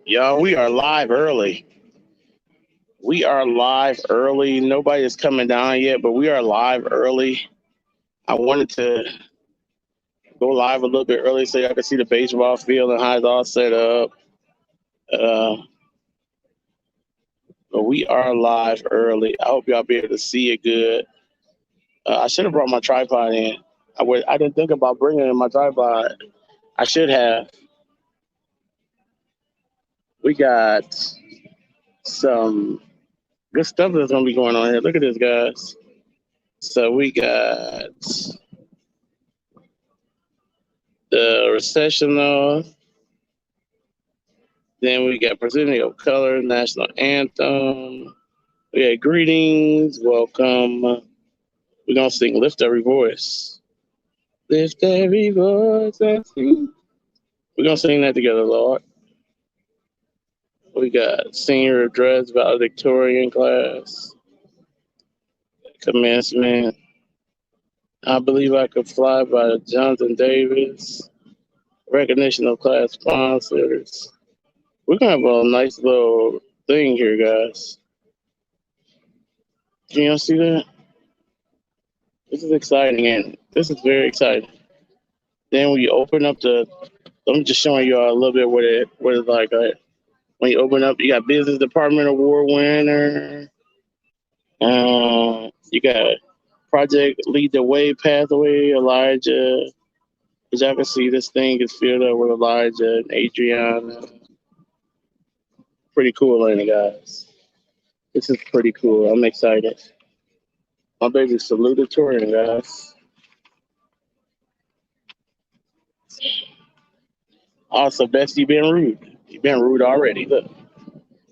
Y'all, we are live early. We are live early. Nobody is coming down yet, but we are live early. I wanted to go live a little bit early so y'all can see the baseball field and how it's all set up. Uh, but we are live early. I hope y'all be able to see it good. I should have brought my tripod in. I didn't think about bringing in my tripod. I should have. We got some good stuff that's gonna be going on here. Look at this, guys. So we got the recessional. Then we got presenting of color, national anthem. We got greetings, welcome. We're gonna sing "Lift Every Voice." Lift every voice I sing. We're gonna sing that together, Lord. We got senior address, valedictorian class, commencement. I believe I could fly by Jonathan Davis. Recognition of class sponsors. We're gonna have a nice little thing here, guys. Can y'all see that? This is exciting, and this is very exciting. Then we open up the. I'm just showing you all a little bit what it's like. When you open up, you got business department award winner. You got project lead the way pathway Elijah. As y'all can see, this thing is filled up with Elijah and Adriana. Pretty cool, ain't it, guys? This is pretty cool. I'm excited. My baby's salutatorian, guys. Also, Bestie been rude. You been rude already. Look,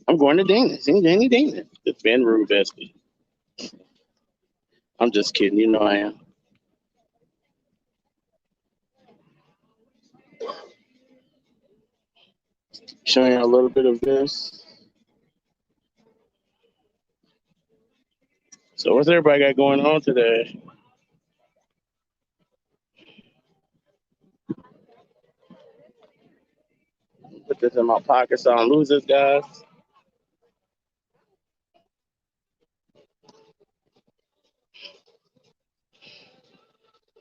I'm going to Dana. See Danny Dana. It's been rude, Bestie. I'm just kidding. You know I am. Showing you a little bit of this. So what's everybody got going on today? Put this in my pocket so I don't lose this, guys.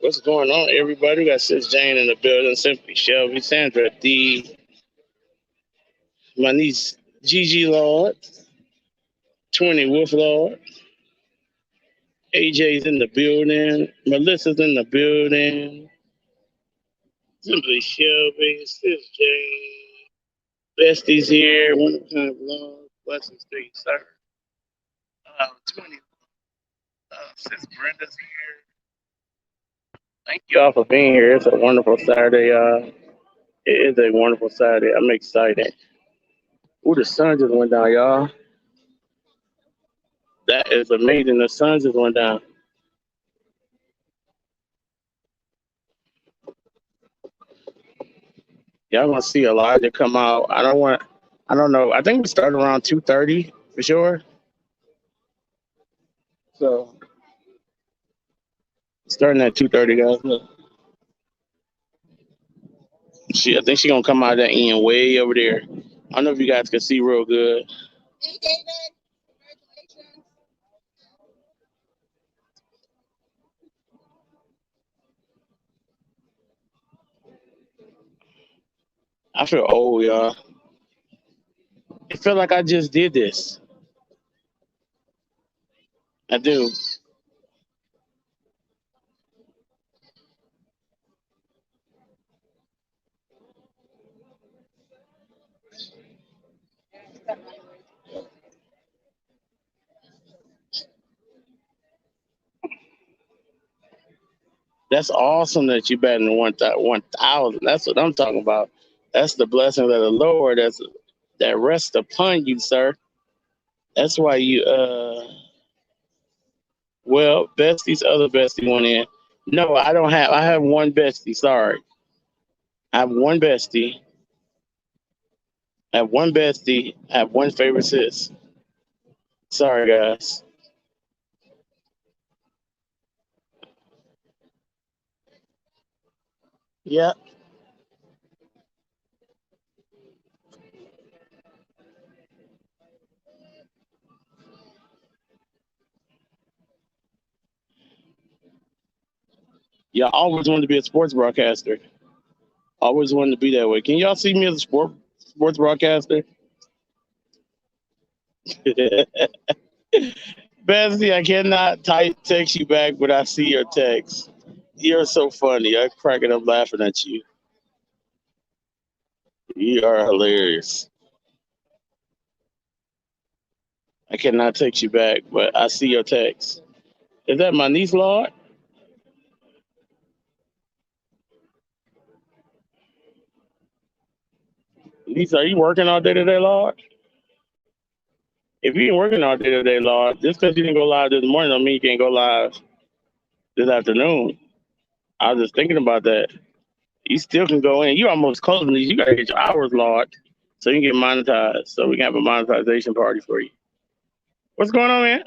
What's going on, everybody? We got Sis Jane in the building, Simply Shelby, Sandra D, my niece Gigi Lord, 20 Wolf Lord, AJ's in the building, Melissa's in the building, Simply Shelby, Sis Jane, Bestie's here, one kind of love, blessings to you, sir. 20, Sis Brenda's here. Thank you all for being here. It's a wonderful Saturday, y'all. It is a wonderful Saturday. I'm excited. Ooh, the sun just went down, y'all. That is amazing. The sun just went down. Y'all gonna see Elijah come out. I don't know. I think we start around 2:30 for sure. So starting at 2:30, guys. Look. I think she gonna come out that end way over there. I don't know if you guys can see real good. Hey, David. Congratulations. I feel old, y'all. It feel like I just did this. I do. That's awesome that you batting 1,000. That's what I'm talking about. That's the blessing of the Lord that rests upon you, sir. That's why you well, bestie's other bestie went in. No, I don't have. I have one bestie. Sorry, I have one bestie. I have one bestie. I have one favorite sis. Sorry, guys. Yeah, Yeah, I always wanted to be a sports broadcaster. Always wanted to be that way. Can y'all see me as a sports broadcaster? Bessie, I cannot text you back, but I see your text. You're so funny. I'm cracking up laughing at you. You are hilarious. I cannot text you back, but I see your text. Is that my niece, Lord? Niece, are you working all day today, Lord? If you ain't working all day today, Lord, just because you didn't go live this morning don't mean you can't go live this afternoon. I was just thinking about that. You still can go in. You almost closing these. You gotta get your hours, Lord, so you can get monetized. So we can have a monetization party for you. What's going on, man?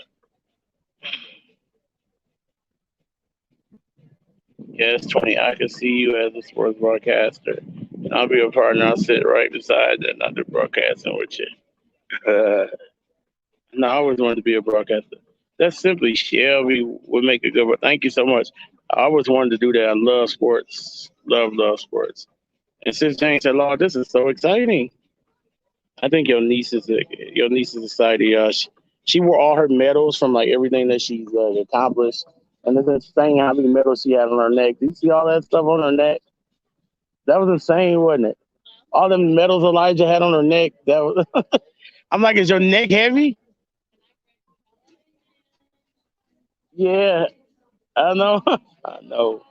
Yes, 20. I can see you as a sports broadcaster. I'll be a partner. I'll sit right beside another broadcasting with you. No, I always wanted to be a broadcaster. That's simply Shelby would make a good one. Thank you so much. I always wanted to do that. I love sports. Love sports. And since Jane said, Lord, this is so exciting. I think your niece is excited. She wore all her medals from like everything that she's accomplished. And it's insane how many medals she had on her neck. Do you see all that stuff on her neck? That was insane, wasn't it? All them medals Elijah had on her neck. That was. I'm like, is your neck heavy? Yeah, I know. I know.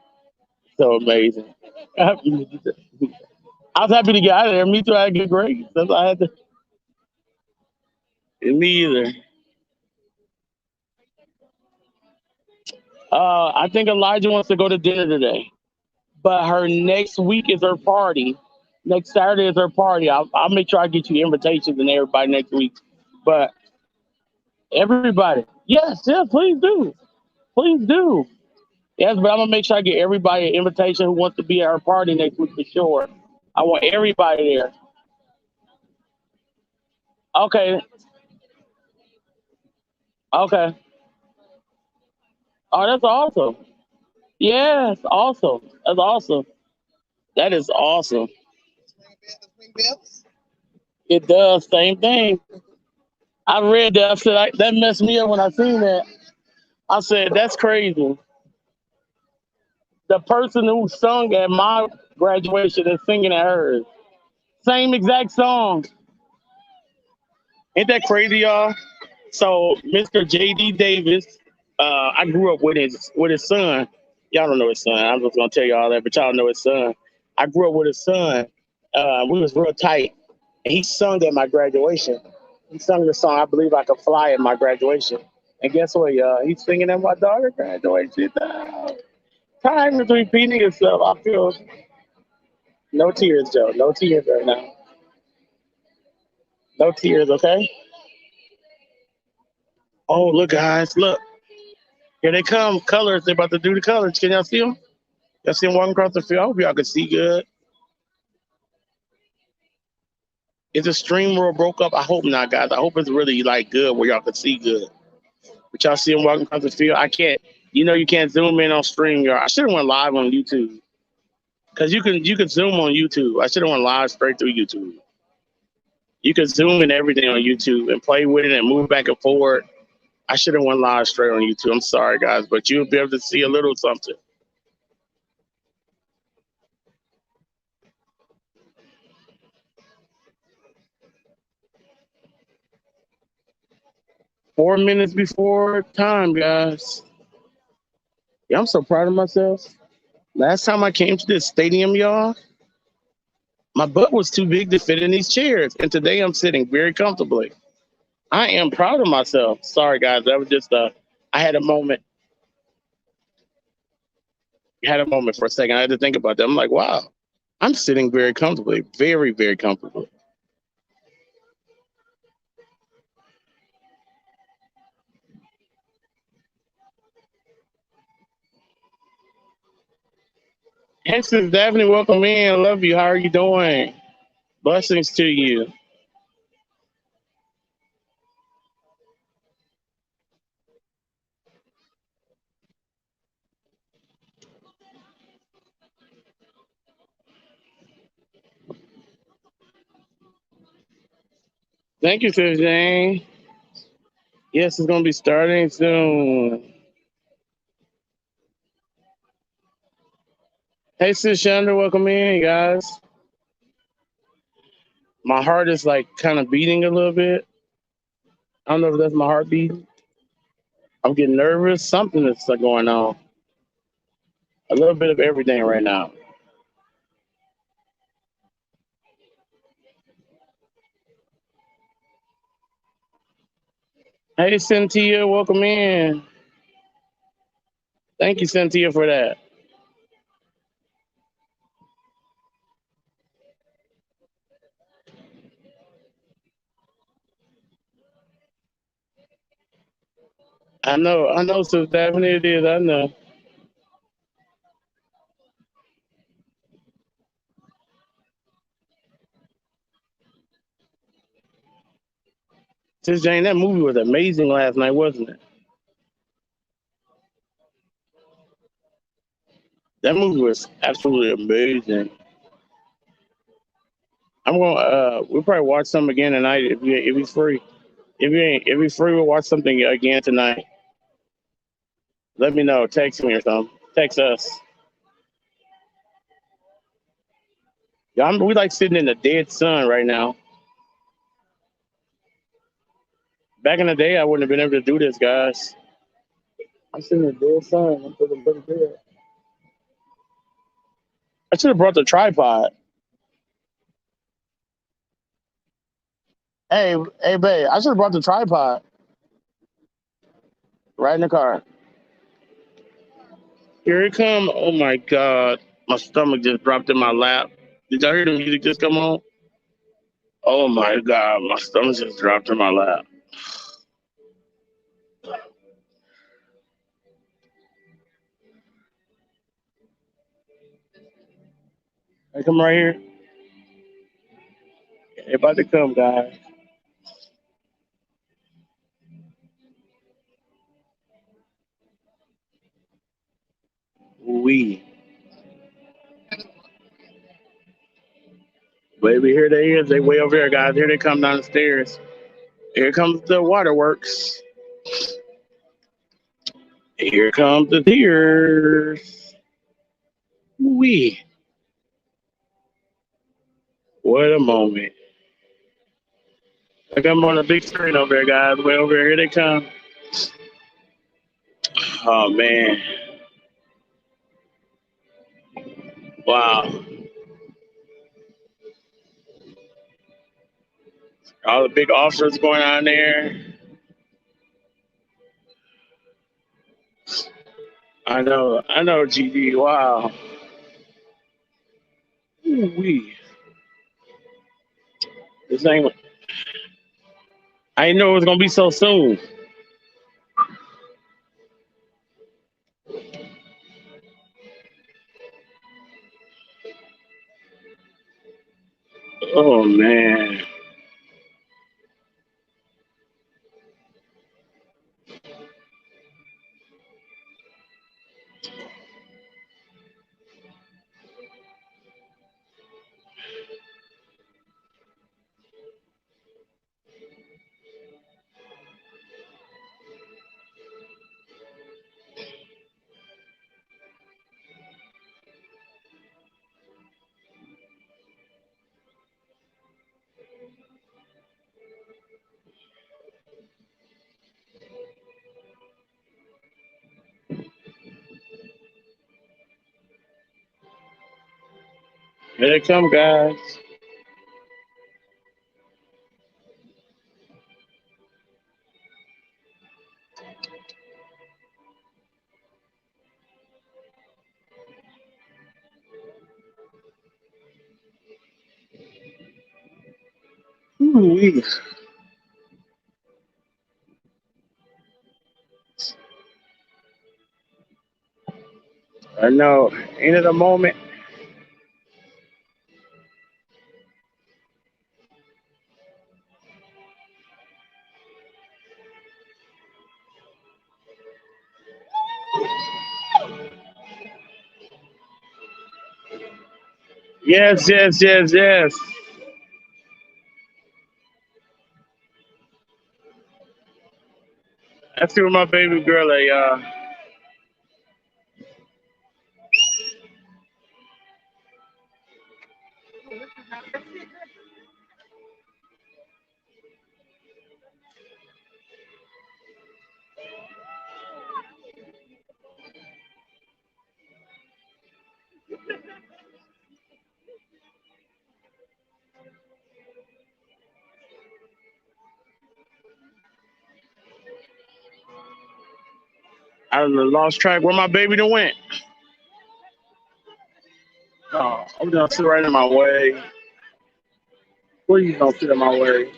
So amazing. I was happy to get out of there. Me too. I had good grades. That's why I had to. Me either. I think Elijah wants to go to dinner today, but her next week is her party. Next Saturday is her party. I'll make sure I get you invitations and everybody next week. But everybody, yes, please do, please do. Yes, but I'm gonna make sure I get everybody an invitation who wants to be at her party next week for sure. I want everybody there. Okay, okay. Oh, that's awesome. Yes, awesome. That's awesome. That is awesome. It does same thing. I read that. I said that messed me up when I seen that. I said that's crazy. The person who sung at my graduation is singing at hers. Same exact song. Ain't that crazy, y'all? So Mr. J.D. Davis, I grew up with his son. Y'all don't know his son. I'm just gonna tell you all that, but y'all know his son. I grew up with his son. We was real tight, and he sung at my graduation. He sung the song "I Believe I Could Fly" at my graduation. And guess what, y'all? He's singing at my daughter's graduation. Time is repeating itself. I feel no tears, Joe. No tears right now. No tears, okay? Oh, look, guys, look. Here they come. Colors. They're about to do the colors. Can y'all see them? Y'all see them walking across the field? I hope y'all can see good. Is the stream world broke up? I hope not, guys. I hope it's really like good where y'all can see good. But y'all see them walking across the field? I can't. You can't zoom in on stream. Y'all. I should have went live on YouTube because you can zoom on YouTube. I should have went live straight through YouTube. You can zoom in everything on YouTube and play with it and move back and forward. I should have went live straight on YouTube. I'm sorry, guys, but you'll be able to see a little something. 4 minutes before time, guys. Yeah, I'm so proud of myself. Last time I came to this stadium, y'all, my butt was too big to fit in these chairs, and today I'm sitting very comfortably. I am proud of myself. Sorry, guys, that was just I had a moment. Had a moment for a second. I had to think about that. I'm like, wow, I'm sitting very comfortably, very, very comfortably. Hey, Sis Daphne, welcome in. I love you. How are you doing? Blessings to you. Thank you, Sis Jane. Yes, it's gonna be starting soon. Hey, Sis Chandra, welcome in, guys. My heart is like kind of beating a little bit. I don't know if that's my heart beating. I'm getting nervous. Something is going on. A little bit of everything right now. Hey, Cynthia, welcome in. Thank you, Cynthia, for that. I know, Sis Daphne, it is. I know. Sis Jane, that movie was amazing last night, wasn't it? That movie was absolutely amazing. We'll probably watch some again tonight if he's free. If he's free, we'll watch something again tonight. Let me know. Text me or something. Text us. Yeah, we like sitting in the dead sun right now. Back in the day, I wouldn't have been able to do this, guys. I'm sitting in the dead sun. I'm feeling pretty good. I should have brought the tripod. Hey, babe, I should have brought the tripod right in the car. Here it come. Oh my God. My stomach just dropped in my lap. Did y'all hear the music just come on? Oh my God. My stomach just dropped in my lap. They come right here. They about to come, guys. We. Baby, here they is. They way over here, guys. Here they come down the stairs. Here comes the waterworks. Here comes the tears. We. What a moment. Look, I'm on a big screen over there, guys. Way over here. Here they come. Oh, man. Wow. All the big officers going on there. I know, GD. Wow. We. This ain't. I didn't know it was gonna be so soon. Oh man. Here they come, guys. Ooh-wee. I know. Ain't it a moment? Yes, yes, yes, yes. Let's see where my baby girl at, y'all. I lost track where my baby done went. Oh, I'm gonna sit right in my way. Please don't sit in my way.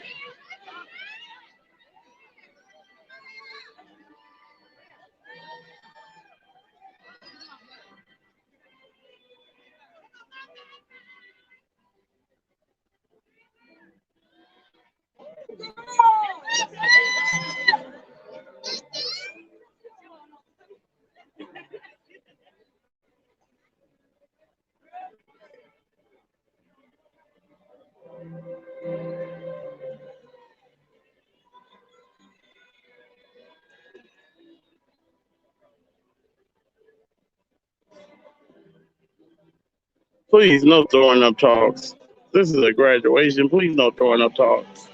Please, no throwing up talks. This is a graduation. Please, no throwing up talks.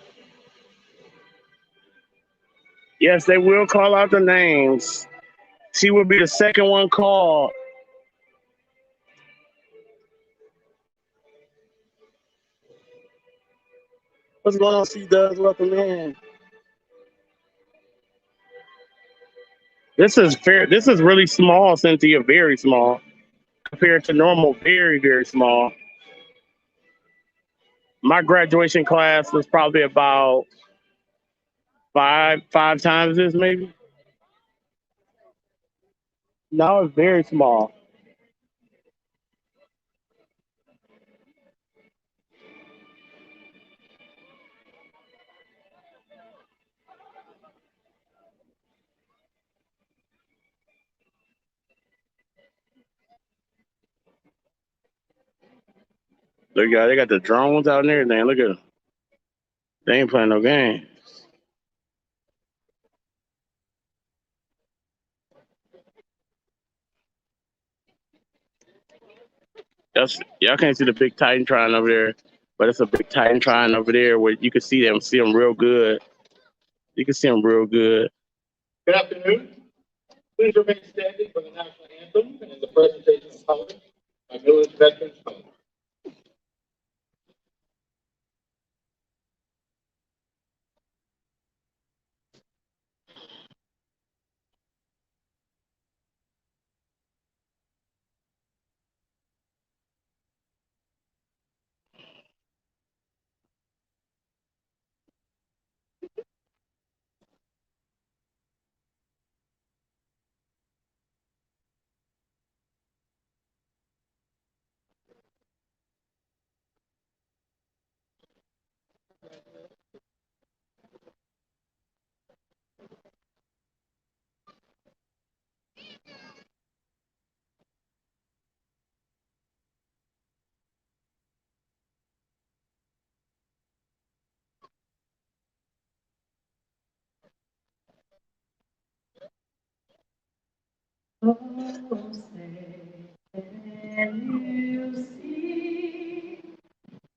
Yes, they will call out the names. She will be the second one called. What's going on, C-Dubs? Welcome in. This is fair. This is really small, Cynthia. Very small compared to normal. Very, very small. My graduation class was probably about five times this, maybe. No, it's very small. Look, y'all, they got the drones out there. Everything. Look at them. They ain't playing no game. Y'all can't see the big Titantron over there, but it's a big Titantron over there where you can see them real good. You can see them real good. Good afternoon. Please remain standing for the national anthem and the presentation of colors by Village Veterans Home. Oh, say, can you see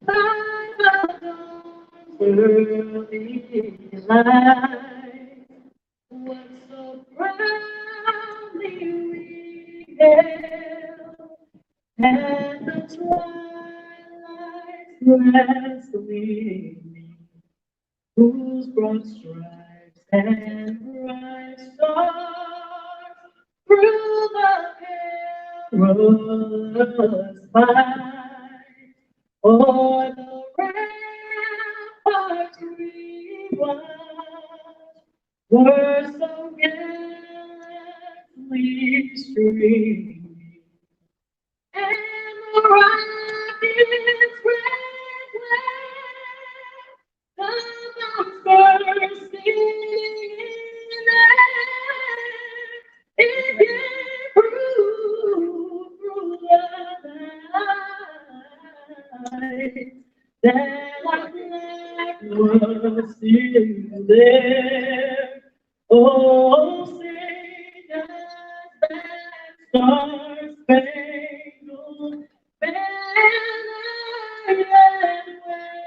by the dawn's early light what so proudly we hailed, and the twilight's last gleaming, whose broad stripes and bright stars through the perilous fight, o'er the ramparts we watched, were so gallantly streaming, and the rockets red glare, the bombs bursting in air, it gave proof through the night that our flag was still there. Oh, sing us that star-spangled banner and wave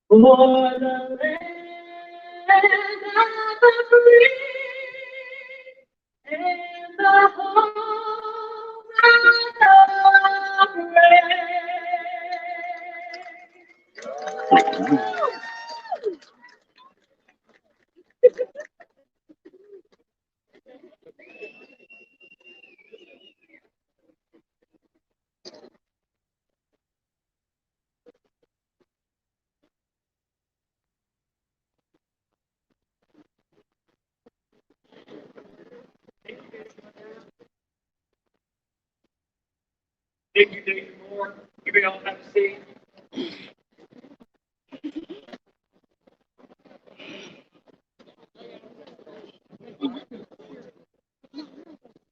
for the land of the free and the home of the brave. Thank you, David Moore. You may all have a seat.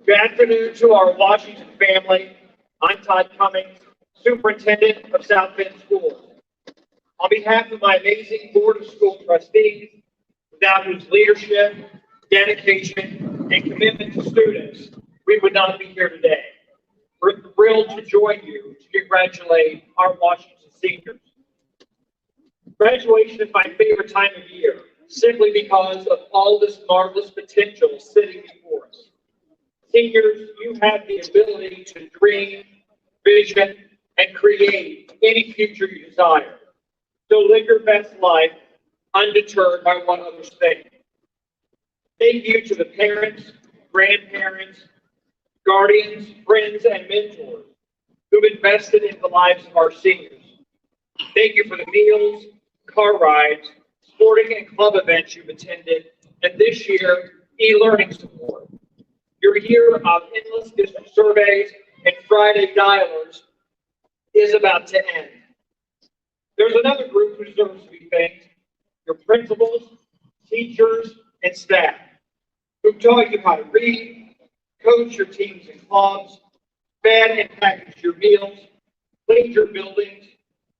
Good afternoon to our Washington family. I'm Todd Cummings, Superintendent of South Bend Schools. On behalf of my amazing Board of School Trustees, without whose leadership, dedication, and commitment to students, we would not be here today. We're thrilled to join you to congratulate our Washington seniors. Graduation is my favorite time of year, simply because of all this marvelous potential sitting before us. Seniors, you have the ability to dream, vision, and create any future you desire. So live your best life undeterred by what others think. Thank you to the parents, grandparents, guardians, friends, and mentors who've invested in the lives of our seniors. Thank you for the meals, car rides, sporting and club events you've attended, and this year, e-learning support. Your year of endless district surveys and Friday dialers is about to end. There's another group who deserves to be thanked: your principals, teachers, and staff, who taught you how to read, coach your teams and clubs, fed and packaged your meals, cleaned your buildings,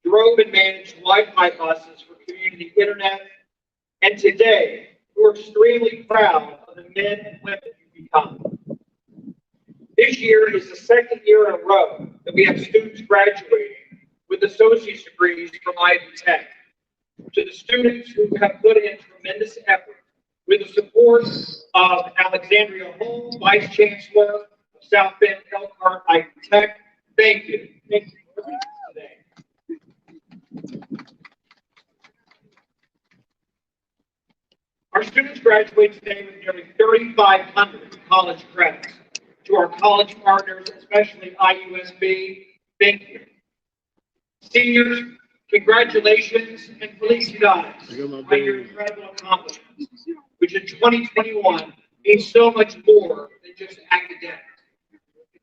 drove and managed Wi-Fi buses for community internet, and today, we're extremely proud of the men and women you've become. This year is the second year in a row that we have students graduating with associate's degrees from Ivy Tech. To the students who have put in tremendous effort with the support of Alexandria Holmes, Vice Chancellor of South Bend Elkhart Ivy Tech, thank you. Thank you for being here today. Our students graduate today with nearly 3,500 college credits. To our college partners, especially IUSB, thank you. Seniors, congratulations and felicidades on your incredible accomplishments, which in 2021 means so much more than just academics.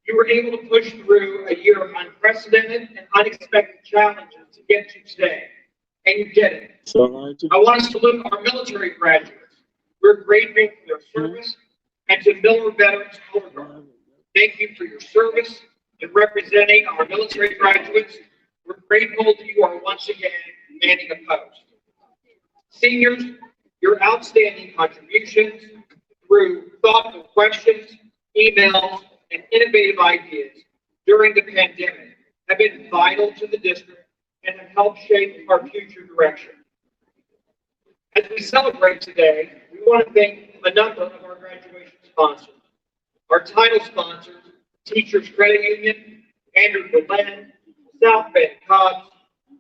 You were able to push through a year of unprecedented and unexpected challenges to get to today, and you did it. I want to salute our military graduates. We're grateful for their service, and to Miller Veterans Color Guard, thank you for your service in representing our military graduates. We're grateful that you are once again manning a post. Seniors, your outstanding contributions through thoughtful questions, emails, and innovative ideas during the pandemic have been vital to the district and have helped shape our future direction. As we celebrate today, we want to thank a number of our graduation sponsors. Our title sponsors, Teachers Credit Union, Andrew Berlin, South Bend Cubs,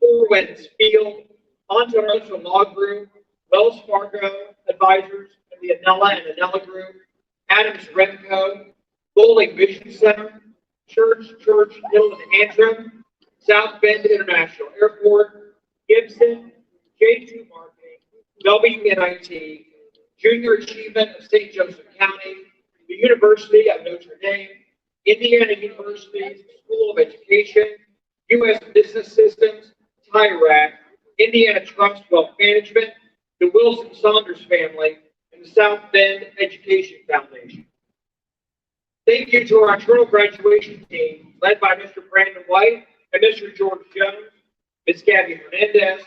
Four Winds Field, Monterosa Law Group, Wells Fargo Advisors, and the Anella and Anella Group, Adams Remco, Bowling Vision Center, Church, Hill and Antrim, South Bend International Airport, Gibson, J2 Marketing, WNIT, Junior Achievement of St. Joseph County, the University of Notre Dame, Indiana University's School of Education, U.S. Business Systems, TIRAC, Indiana Trust Wealth Management, the Wilson Saunders family, and the South Bend Education Foundation. Thank you to our internal graduation team, led by Mr. Brandon White and Mr. George Jones, Ms. Gabby Hernandez,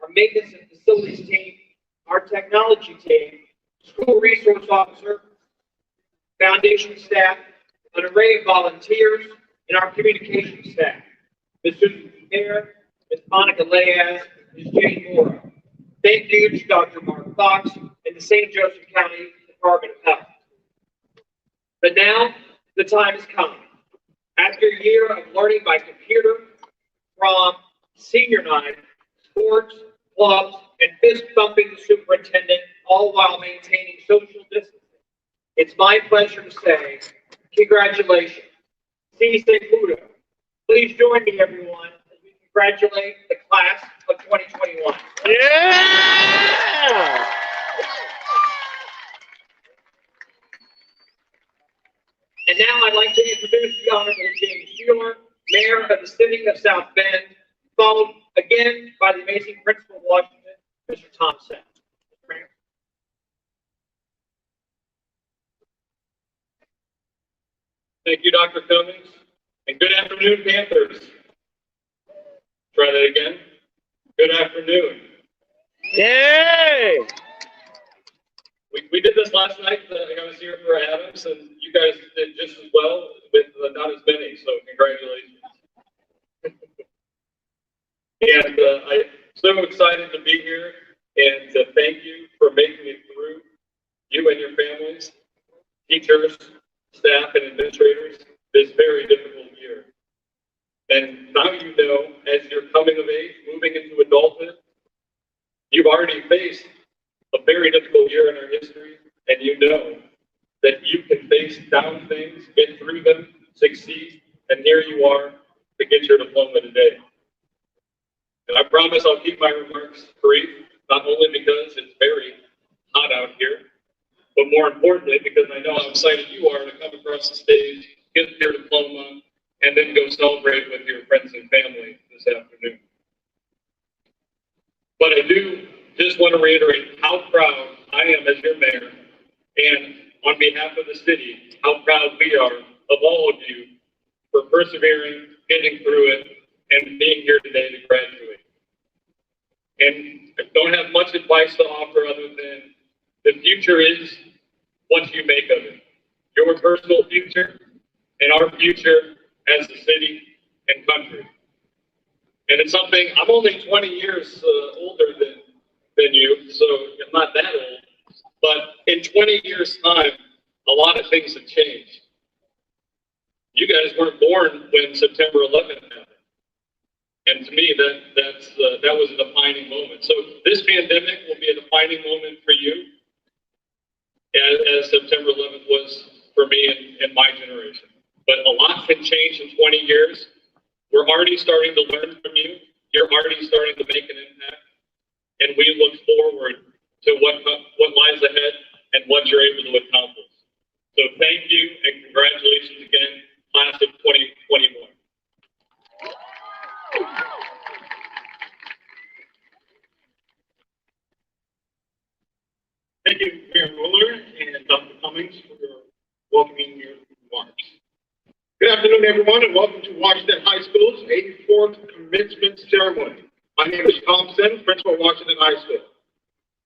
our maintenance and facilities team, our technology team, school resource officer, foundation staff, an array of volunteers, and our communication staff. Ms. Susan Pierre, Ms. Monica Leas, Ms. Jane Mora. Thank you to Dr. Mark Fox and the St. Joseph County Department of Health. But now, the time has come. After a year of learning by computer, from senior night, sports, clubs, and fist bumping the superintendent, all while maintaining social distancing, it's my pleasure to say, congratulations. Si se pudo. Please join me, everyone, as we congratulate the class of 2021. Yeah! And now I'd like to introduce the Honorable James Schuler, Mayor of the City of South Bend, followed again by the amazing Principal of Washington, Mr. Tom Seth. Thank you, Dr. Cummings, and good afternoon, Panthers. Try that again. Good afternoon. Yay! We did this last night. I was here for Adams, and you guys did just as well with not as many, so congratulations. And I'm so excited to be here and to thank you for making it through, you and your families, teachers, staff, and administrators, this very difficult year. And now you know, as you're coming of age, moving into adulthood, you've already faced a very difficult year in our history, and you know that you can face down things, get through them, succeed, and here you are to get your diploma today. And I promise I'll keep my remarks brief, not only because it's very hot out here, but more importantly, because I know how excited you are to come across the stage, get your diploma, and then go celebrate with your friends and family this afternoon. But I do just want to reiterate how proud I am as your mayor, and on behalf of the city, how proud we are of all of you for persevering, getting through it, and being here today to graduate. And I don't have much advice to offer other than the future is what you make of it. Your personal future and our future as a city and country. And it's something, I'm only 20 years older than you, so I'm not that old. But in 20 years' time, a lot of things have changed. You guys weren't born when September 11th happened. And to me, that was a defining moment. So this pandemic will be a defining moment for you, as September 11th was for me and my generation. But a lot can change in 20 years. We're already starting to learn from you. You're already starting to make an impact. And we look forward to what lies ahead and what you're able to accomplish. So thank you and congratulations again, class of 2021. Thank you, Mayor Mueller and Dr. Cummings, for your welcoming your remarks. Good afternoon, everyone, and welcome to Washington High School's 84th commencement ceremony. My name is Tom Sen, principal of Washington High School.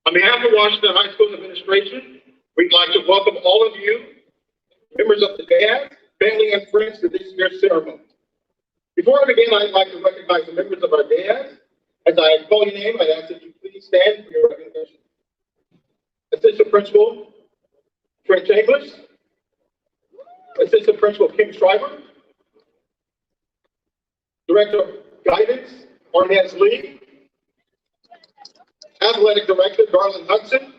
On behalf of Washington High School administration, we'd like to welcome all of you, members of the DAD, family, and friends to this year's ceremony. Before I begin, I'd like to recognize the members of our DAD. As I call your name, I ask that you please stand for your recognition. Assistant Principal Fred Chambers, Assistant Principal Kim Schreiber, Director of Guidance Arnaz Lee, Athletic Director Garland Hudson,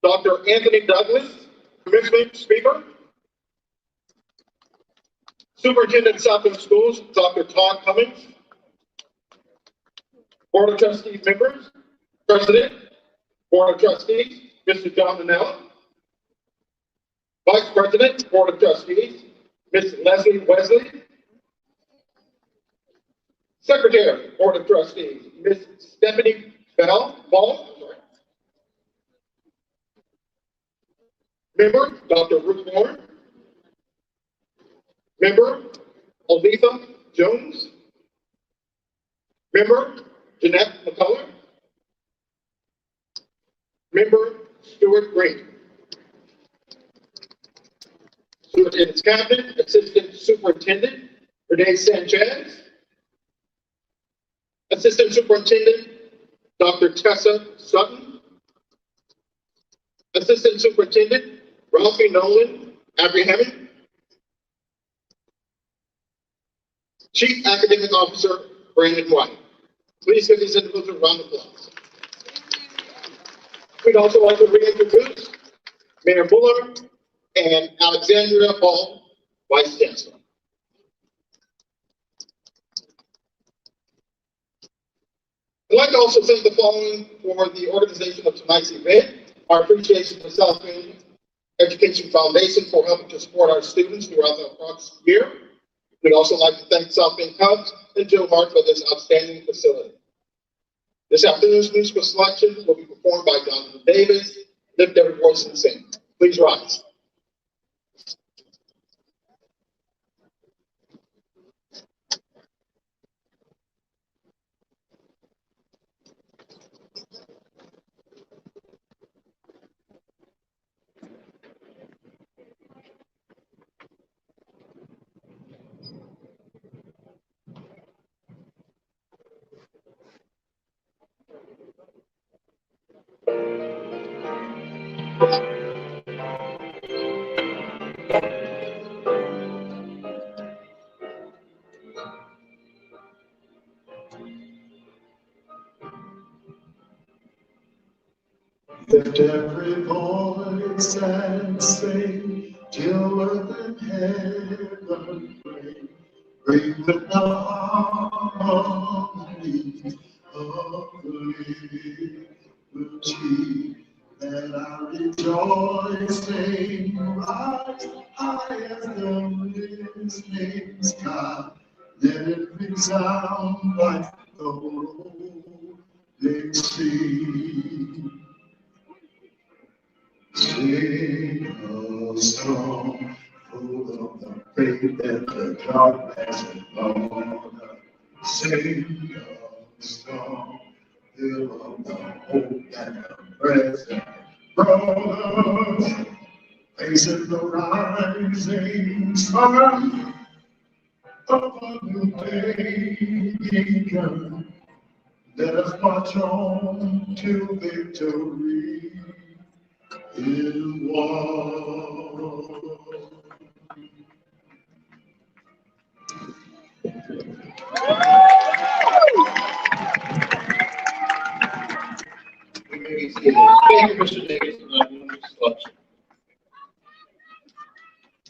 Dr. Anthony Douglas, Commencement Speaker, Superintendent of Southland Schools Dr. Todd Cummings, Board of Trustees members, President, Board of Trustees, Mr. John Manella. Vice President, Board of Trustees, Ms. Leslie Wesley. Secretary, Board of Trustees, Ms. Stephanie Ball. Member, Dr. Ruth Warren. Member, Olitha Jones. Member, Jeanette McCullough. Stuart Green. Superintendent's Cabinet, Assistant Superintendent Renee Sanchez. Assistant Superintendent Dr. Tessa Sutton. Assistant Superintendent Ralphie Nolan Abraham. Chief Academic Officer Brandon White. Please give these individuals a round of applause. We'd also like to reintroduce Mayor Muller and Alexandria Ball, Vice Chancellor. I'd like to also thank the following for the organization of tonight's event. Our appreciation to South Bend Education Foundation for helping to support our students throughout the year. We'd also like to thank South Bend Cubs and Joe Hart for this outstanding facility. This afternoon's musical selection will be performed by Jonathan Davis. Lift every voice and sing. Please rise. Lift every voice and say, till earth and heaven bring, bring the harmony of the liberty. Let our rejoicing rise high as the listening sky. Let it resound like the rolling sea. Sing a song full of the faith that the darkness is gone. Sing a song full of the hope that the present brought. Facing the rising sun of a new day begun. Let us march on to victory. In war. Thank you, Mr. Davis, for that wonderful selection.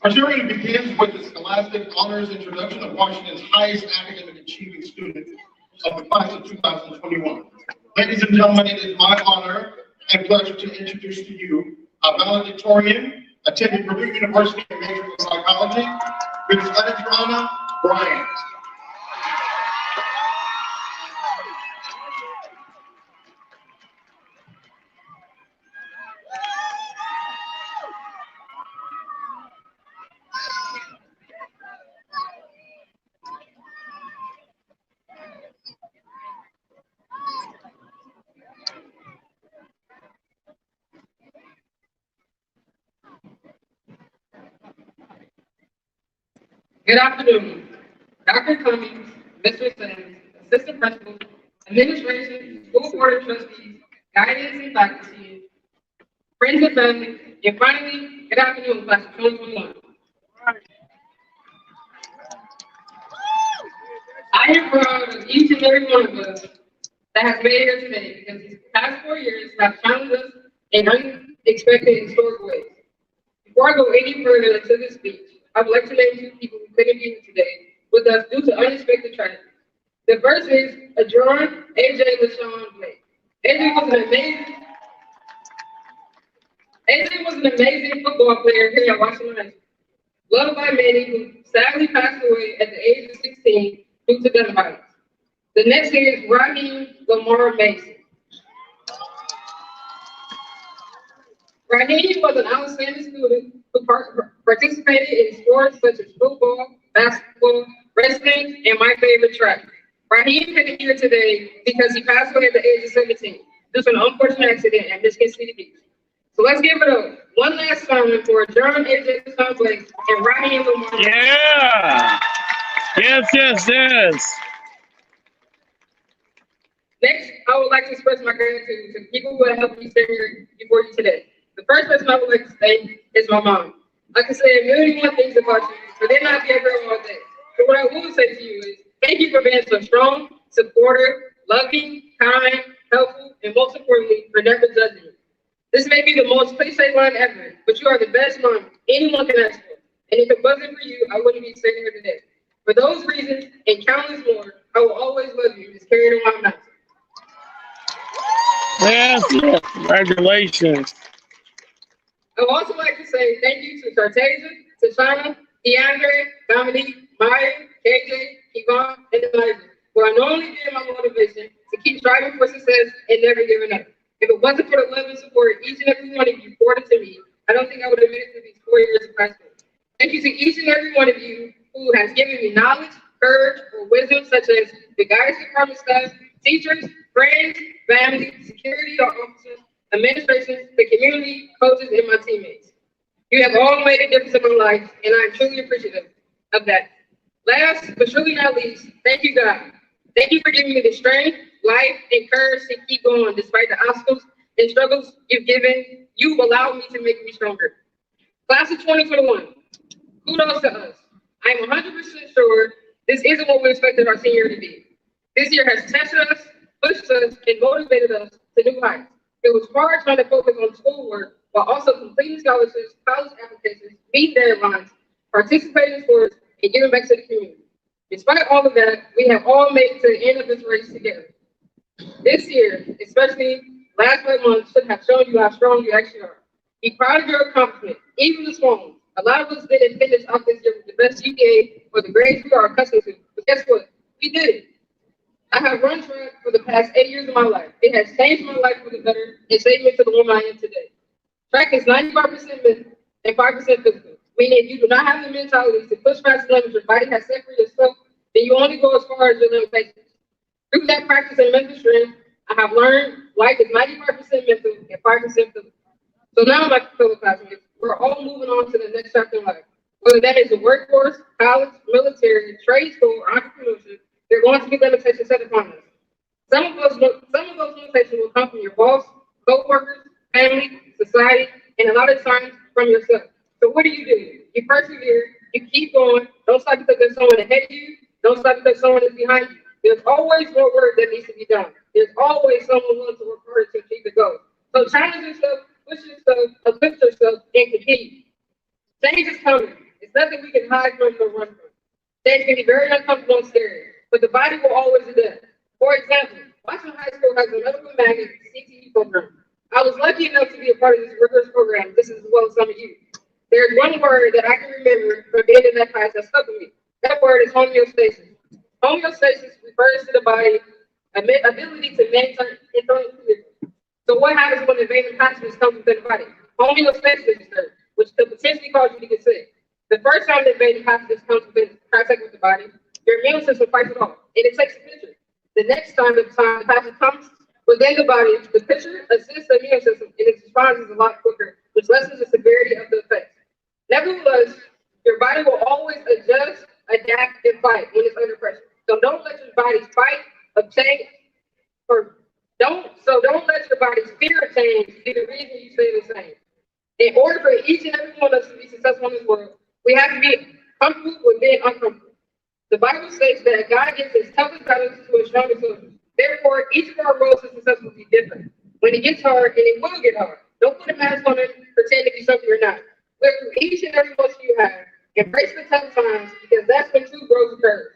Our ceremony begins with the Scholastic Honors Introduction of Washington's highest academic achieving student of the class of 2021. Ladies and gentlemen, it is my honor and pleasure to introduce to you a valedictorian attending Purdue University and majoring in psychology, Ms. Adriana Bryant. Good afternoon, Dr. Cummings, Mr. Sims, Assistant Principal, Administration, School Board of Trustees, Guidance and Faculty, friends and family, and finally, good afternoon, class of 2021. I am proud of each and every one of us that has made it here today because these past 4 years have challenged us in unexpected and historic ways. Before I go any further into this speech, I would like to name 2 people who couldn't be here today with us due to unexpected tragedy. The first is Adron AJ LaShawn Blake. AJ was an amazing football player here at Washington High School, loved by many who sadly passed away at the age of 16 due to gun violence. The next is Raheem Lamar Mason. Raheem was an outstanding student who participated in sports such as football, basketball, wrestling, and my favorite track. Raheem couldn't be here today because he passed away at the age of 17 due to an unfortunate accident at Michigan City Beach. So let's give it up one last time for John AJ Complex and Ronnie and Lamar. Yeah. Yes, yes, yes. Next, I would like to express my gratitude to the people who have helped me stand here before you today. The first person I would like to thank is my mom. I can say a million more things about you, but then I'd be a girl all day. But what I will say to you is thank you for being so strong, supportive, loving, kind, helpful, and most importantly, for never judging me. This may be the most cliche line ever, but you are the best mom anyone can ask for. And if it wasn't for you, I wouldn't be sitting here today. For those reasons and countless more, I will always love you. It's carried on my mountain. Yes, yes. Congratulations. I would also like to say thank you to Sartasia, Tashana, DeAndre, Dominique, Maya, KJ, Yvonne, and Elijah, who are not only being my motivation to keep striving for success and never giving up. If it wasn't for the love and support each and every one of you poured into me, I don't think I would have made it through these 4 years of high school. Thank you to each and every one of you who has given me knowledge, courage, or wisdom, such as the guidance department staff, teachers, friends, family, security officers, administration, the community, coaches, and my teammates. You have all made a difference in my life, and I am truly appreciative of that. Last but surely not least, thank you, God. Thank you for giving me the strength, life, and courage to keep going despite the obstacles and struggles you've allowed me to make me stronger. Class of 2021, kudos to us. I'm 100% sure this isn't what we expected our senior year to be. This year has tested us, pushed us, and motivated us to new heights. It was hard trying to focus on schoolwork while also completing scholarships, college applications, meet deadlines, participating in sports, and giving back to the community. Despite all of that, we have all made it to the end of this race together. This year, especially last 5 months, should have shown you how strong you actually are. Be proud of your accomplishment, even the small ones. A lot of us didn't finish off this year with the best GPA or the grades we are accustomed to, but guess what? We did it. I have run track for the past 8 years of my life. It has changed my life for the better and saved me to the woman I am today. Track is 95% mental and 5% physical, meaning if you do not have the mentality to push past the limits your body has set for yourself, then you only go as far as your limitations. Through that practice and mental strength, I have learned life is 95% mental and 5% physical. So now, my fellow classmates, we're all moving on to the next chapter in life. Whether that is the workforce, college, military, trade school, or entrepreneurship, there are going to be limitations set upon us. Some of those limitations will come from your boss, co-workers, family, society, and a lot of times from yourself. So what do? You persevere, you keep going, don't stop because there's someone ahead of you, don't stop because someone is behind you. There's always more work that needs to be done. There's always someone willing to work hard to achieve the goal. So challenge yourself, push yourself, uplift yourself, and continue. Change is coming. It's nothing we can hide from or run from. Change can be very uncomfortable and scary, but the body will always adapt. For example, Washington High School has a medical magnet CTE program. I was lucky enough to be a part of this rigorous program, just as well as some of you. There's one word that I can remember from being in that class that stuck with me. That word is homeostasis. Homeostasis refers to the body's ability to maintain internal equilibrium. So what happens when invading pathogens come within the body? Homeostasis is there, which could potentially cause you to get sick. The first time the invading pathogens comes within contact with the body, your immune system fights it off, and it takes a picture. The next time the pathogen comes within the body, the picture assists the immune system, and its response is a lot quicker, which lessens the severity of the effects. Nevertheless, your body will always adjust, adapt, and fight when it's under pressure. So don't let your body fight, obtain, or don't let your body's fear of change be the reason you stay the same. In order for each and every one of us to be successful in this world, we have to be comfortable with being uncomfortable. The Bible states that God gives his toughest battles to his strongest soldiers. Therefore, each of our roads to success will be different. When it gets hard, and it will get hard, don't put a mask on and pretend to be something you're not. Look through each and every emotion you have. Embrace the tough times, because that's when true growth occurs.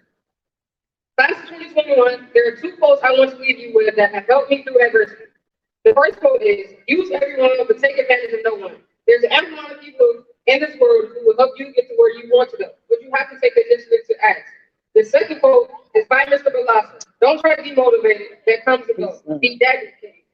Class of 2021, there are 2 quotes I want to leave you with that have helped me through adversity. The first quote is, use everyone, but take advantage of no one. There's an amount of people in this world who will help you get to where you want to go, but you have to take the initiative to act. The second quote is by Mr. Balasa. Don't try to be motivated. That comes and goes. Be dedicated.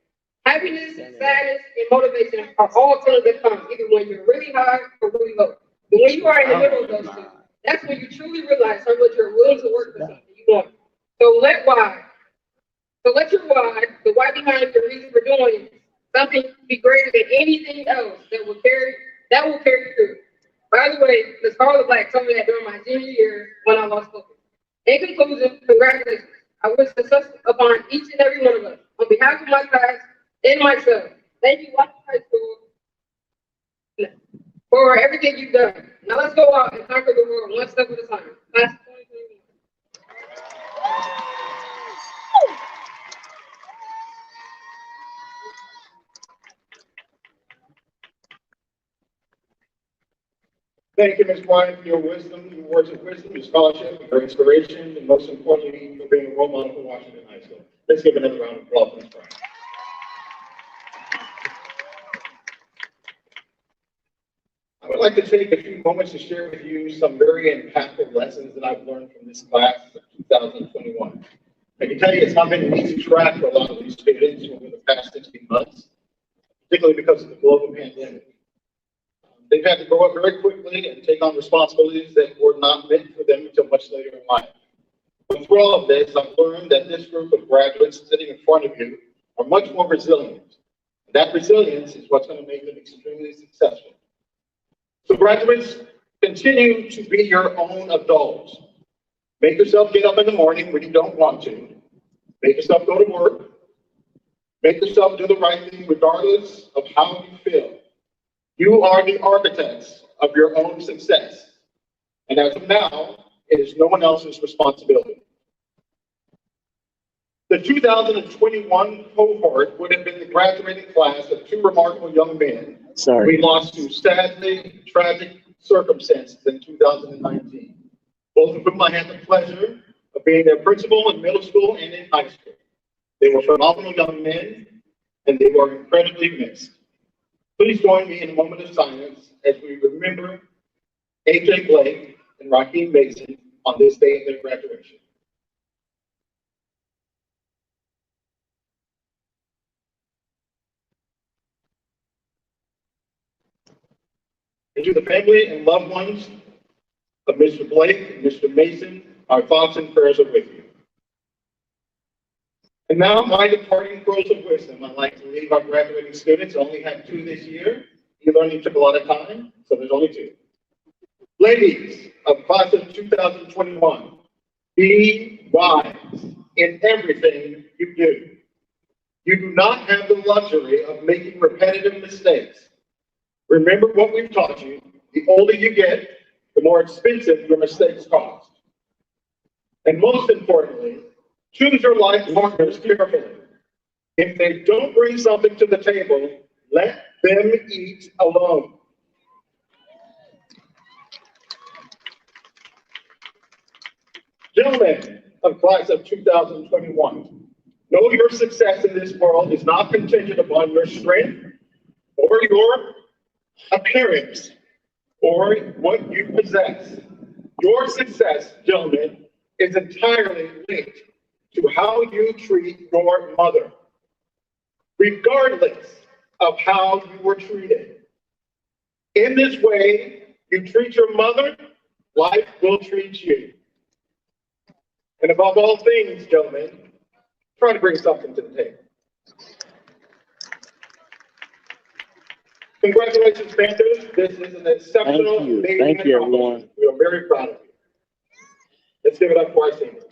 Happiness, sadness, and motivation are all feelings that come either when you're really high or really low. But when you are in the middle of those two, that's when you truly realize how much you're willing to work for something you want. So let your why, the why behind your reason for doing it, something be greater than anything else that will carry you through. By the way, the Scarlet Black told me that during my senior year when I lost focus. In conclusion, congratulations. I wish success upon each and every one of us. On behalf of my class and myself, thank you, Washington High School, for everything you've done. Now let's go out and conquer the world one step at a time. Class of 2021. Thank you, Ms. Bryant, for your wisdom, your words of wisdom, your scholarship, your inspiration, and most importantly, for being a role model for Washington High School. Let's give another round of applause for Ms. Bryant. I would like to take a few moments to share with you some very impactful lessons that I've learned from this class of 2021. I can tell you it's not been an easy track for a lot of these students over the past 16 months, particularly because of the global pandemic. They've had to grow up very quickly and take on responsibilities that were not meant for them until much later in life. But through all of this, I've learned that this group of graduates sitting in front of you are much more resilient. That resilience is what's going to make them extremely successful. So graduates, continue to be your own adults. Make yourself get up in the morning when you don't want to. Make yourself go to work. Make yourself do the right thing regardless of how you feel. You are the architects of your own success. And as of now, it is no one else's responsibility. The 2021 cohort would have been the graduating class of two remarkable young men we lost to sadly tragic circumstances in 2019. Both of whom I had the pleasure of being their principal in middle school and in high school. They were phenomenal young men, and they were incredibly missed. Please join me in a moment of silence as we remember A.J. Blake and Raheem Mason on this day of their graduation. And to the family and loved ones of Mr. Blake and Mr. Mason, our thoughts and prayers are with you. And now, my departing pearls of wisdom. I'd like to leave our graduating students. I only have two this year. E-learning took a lot of time, so there's only two. Ladies of class of 2021, be wise in everything you do. You do not have the luxury of making repetitive mistakes. Remember what we've taught you. The older you get, the more expensive your mistakes cost. And most importantly, choose your life partners carefully. If they don't bring something to the table, let them eat alone. Gentlemen of class of 2021, know your success in this world is not contingent upon your strength or your appearance or what you possess. Your success, gentlemen, is entirely linked to how you treat your mother, regardless of how you were treated. In this way, you treat your mother, life will treat you. And above all things, gentlemen, try to bring something to the table. Congratulations, Panthers. This is an exceptional, amazing Thank you, everyone. We are very proud of you. Let's give it up for our seniors.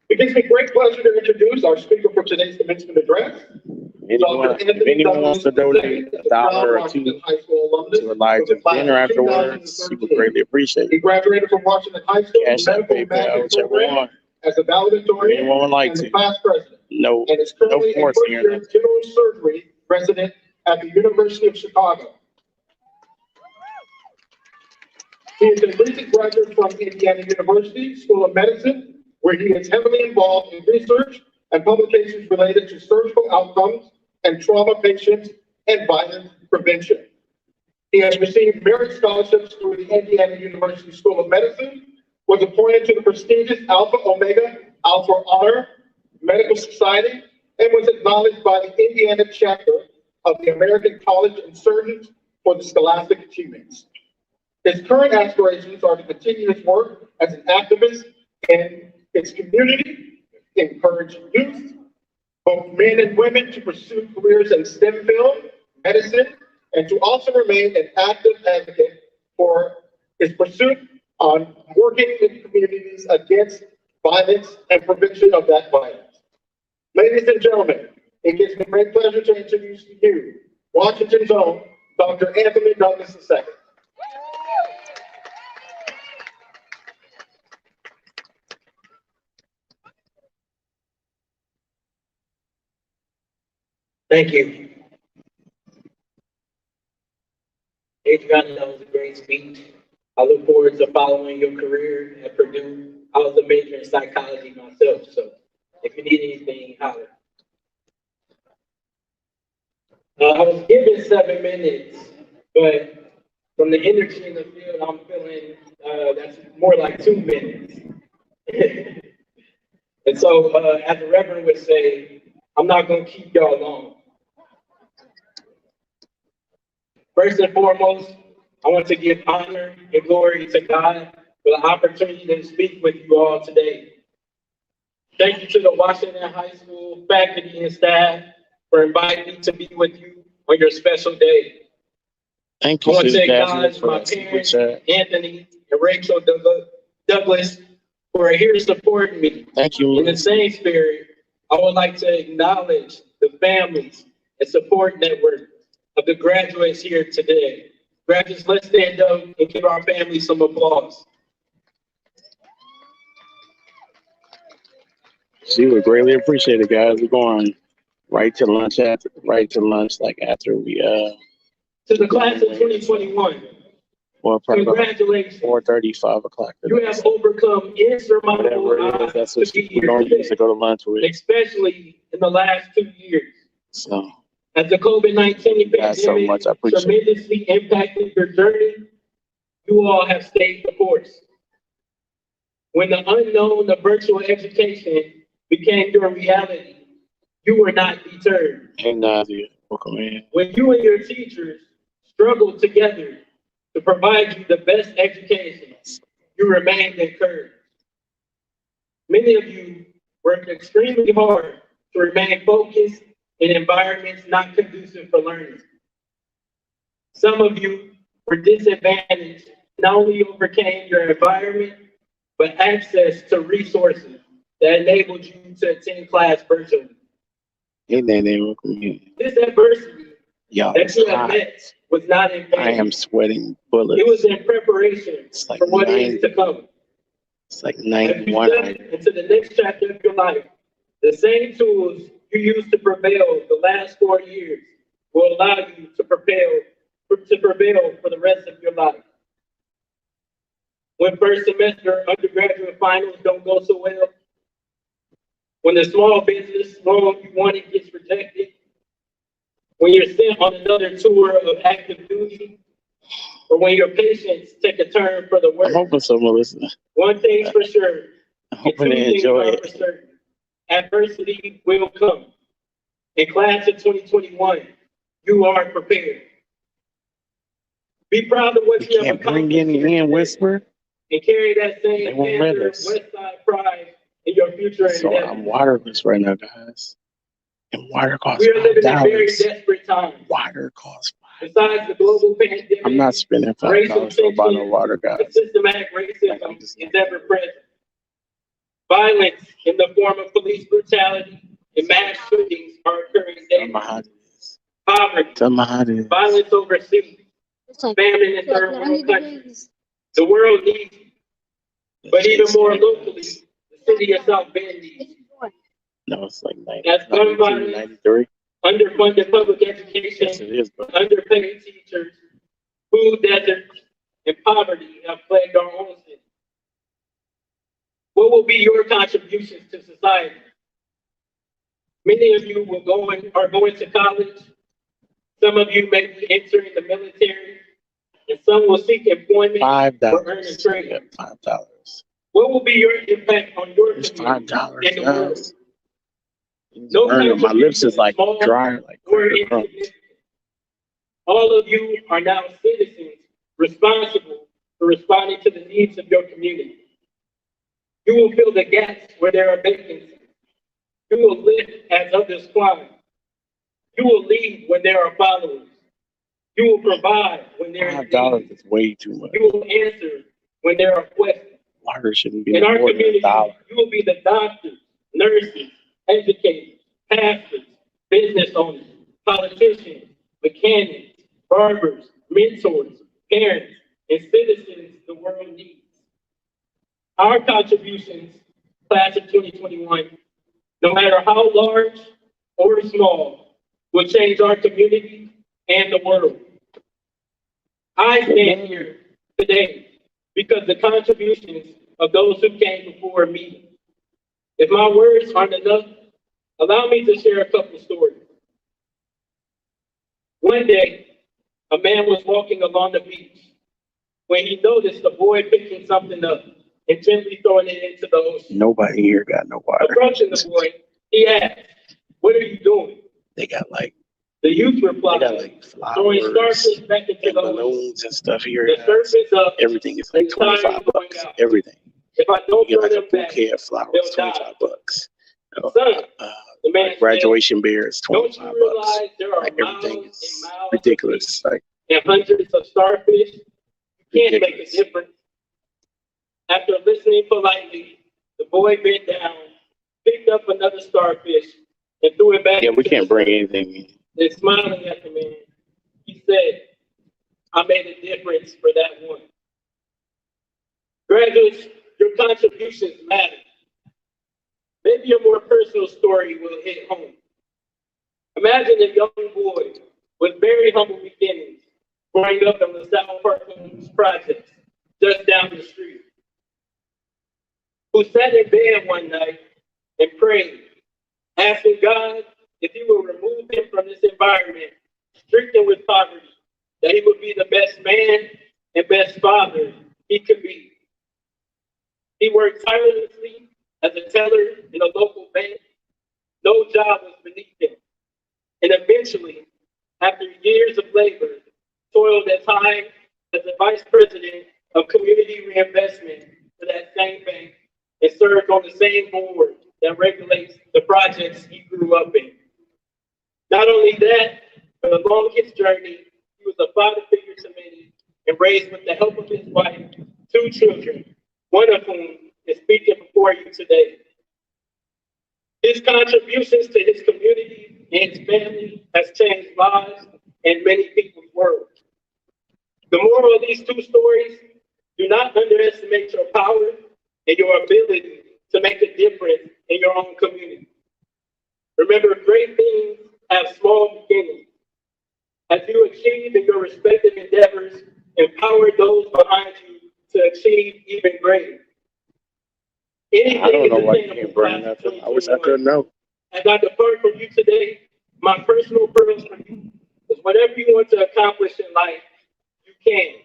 It gives me great pleasure to introduce our speaker for today's commencement address. If anyone wants to donate $1 or $2 to Elijah's dinner afterwards, he would greatly appreciate He it. graduated from Washington High School Cash App, Medical PayPal, Management whichever Program one. as a valedictorian Anyone would like and the to. class president. No, And is no currently a forcing or first-year nothing. general surgery resident at the University of Chicago. He is a recent graduate from Indiana University School of Medicine, where he is heavily involved in research and publications related to surgical outcomes and trauma patients and violence prevention. He has received merit scholarships through the Indiana University School of Medicine, was appointed to the prestigious Alpha Omega Alpha Honor Medical Society, and was acknowledged by the Indiana chapter of the American College of Surgeons for the scholastic achievements. His current aspirations are to continue his work as an activist in its community, encourage youth, both men and women, to pursue careers in STEM field, medicine, and to also remain an active advocate for its pursuit on working in communities against violence and prevention of that violence. Ladies and gentlemen, it gives me great pleasure to introduce to you Washington's own Dr. Anthony Douglas II. Thank you. Adriana, that was a great speech. I look forward to following your career at Purdue. I was a major in psychology myself, so if you need anything, holler. I was given 7 minutes, but from the energy in the field, I'm feeling that's more like 2 minutes. And so, as the Reverend would say, I'm not going to keep y'all long. First and foremost, I want to give honor and glory to God for the opportunity to speak with you all today. Thank you to the Washington High School faculty and staff for inviting me to be with you on your special day. Thank I you, want to Sis Jasmine, acknowledge for my that super parents, chat. Anthony and Rachel Douglas, who are here supporting me. Thank you, In the same spirit, I would like to acknowledge the families and support network of the graduates here today. Graduates, let's stand up and give our families some applause. She would greatly appreciate it, guys. We're going right to lunch like after we To the class of 2021, well, probably about congratulations. 4:30, 5 o'clock. You have overcome insurmountable Whatever it is, odds that's to what be we're here going to use today, to go to lunch with. especially in the last 2 years. So, As the COVID-19 guys, so pandemic much. I appreciate it. tremendously impacted your journey, you all have stayed the course. When the unknown of virtual education became your reality, you were not deterred. Hey, Nadia, welcome in. When you and your teachers struggled together to provide you the best education, you remained encouraged. Many of you worked extremely hard to remain focused in environments not conducive for learning. Some of you were disadvantaged, not only overcame your environment, but access to resources that enabled you to attend class virtually. Hey, Nene, welcome in. This adversity Y'all, that it's you have hot. met was not in vain. I am sweating bullets. It was in preparation It's like for what 90. is to come. It's like As you 91. step into the next chapter of your life, the same tools you used to prevail the last 4 years will allow you to prevail for the rest of your life. When first semester undergraduate finals don't go so well, when the small business loan you wanted gets rejected, when you're sent on another tour of active duty, or when your patients take a turn for the I'm worse. hoping someone listens. One thing's for sure, I'm hoping and they two things enjoy are it. for certain. Adversity will come. In class of 2021, you are prepared. Be proud of what You you have can't bring accomplished any here in today, whisper. and carry that They same won't let Panther us. West Side pride in your future So endeavors. I'm waterless right now, guys. And water costs We are living in very $5. desperate times. Water costs Besides the global pandemic, I'm not spending racial $5 for a bottle of tension, water, and guys. systematic Like, I'm racism just is ever present. Violence in the form of police brutality and mass shootings are occurring Tell daily. me how it is. Poverty, Tell me how it is. violence overseas, famine in third world countries. The world needs you, but even more locally, the city of South Bend needs you. No, it's like 90, As gun 92, violence, 93. underfunded public Yes, education, it is, but underpaid teachers, food deserts, and poverty have plagued our own city. What will be your contributions to society? Many of you are going to college. Some of you may be entering the military, and some will seek employment or earn a $5. trade. Yeah, $5. What will be your impact on your It's community $5, and the world? guys. No My lips is like small dry, like or cracker crumbs. insignificant. All of you are now citizens responsible for responding to the needs of your community. You will fill the gaps where there are vacancies. You will lift as others climb. You will lead when there are followers. You will provide when there is $5 need. is way too much. You will answer when there are questions. Water shouldn't be In no our more than community, $1. you will be the doctors, nurses, educators, pastors, business owners, politicians, mechanics, barbers, mentors, parents, and citizens the world needs. Our contributions, class of 2021, no matter how large or small, will change our community and the world. I stand here today because the contributions of those who came before me. If my words aren't enough, allow me to share a couple stories. One day, a man was walking along the beach when he noticed a boy picking something up and gently throwing it into the ocean. Nobody here got no water. Approaching the boy, he asked, "What are you doing?" They got like The youth they replied, got like "Throwing flowers starfish back into and the ocean. balloons and stuff here. The surface up, Everything is and like the tide is going $25. out. Everything. If I don't You get throw like a them back, bouquet of flowers, they'll die." $25. Son, the man Like graduation bear is "Don't you $25. realize there are Like everything miles and is miles ridiculous. Like and hundreds of starfish? You can't make a ridiculous. difference." After listening politely, the boy bent down, picked up another starfish, and threw it back. Yeah, we into can't the bring sea. anything in. Then smiling at the man, he said, "I made a difference for that one." Graduates, your contributions matter. Maybe a more personal story will hit home. Imagine a young boy with very humble beginnings growing up in the South Park Homes projects just down the street, who sat in bed one night and prayed, asking God if he would remove him from this environment stricken with poverty, that he would be the best man and best father he could be. He worked tirelessly as a teller in a local bank. No job was beneath him. And eventually, after years of labor, toiled as high as the vice president of community reinvestment for that same bank and served on the same board that regulates the projects he grew up in. Not only that, but along his journey, he was a father figure to many and raised with the help of his wife 2 children, one of whom is speaking before you today. His contributions to his community and his family has changed lives and many people's worlds. The moral of these 2 stories: do not underestimate your power and your ability to make a difference in your own community. Remember, great things have small beginnings. As you achieve in your respective endeavors, empower those behind you to achieve even greater. I don't know why you can't bring nothing. I wish I could know. As I depart from you today, my personal pearls for you is whatever you want to accomplish in life, you can.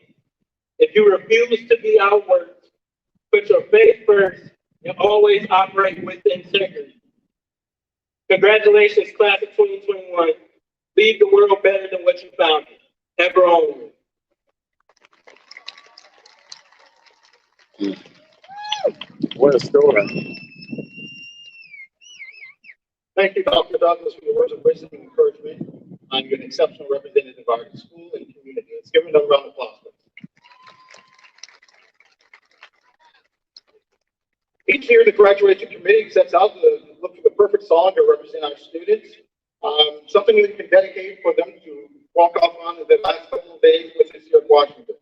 If you refuse to be outworked, put your faith first and always operate with integrity. Congratulations, class of 2021. Leave the world better than what you found it. Ever only. What a story. Thank you, Dr. Douglas, for your words of wisdom and encouragement. You're an exceptional representative of our school and community. Let's give another round of applause. Each year, the graduation committee sets out to look for the perfect song to represent our students. Something we can dedicate for them to walk off on in the last couple of days with this year at Washington.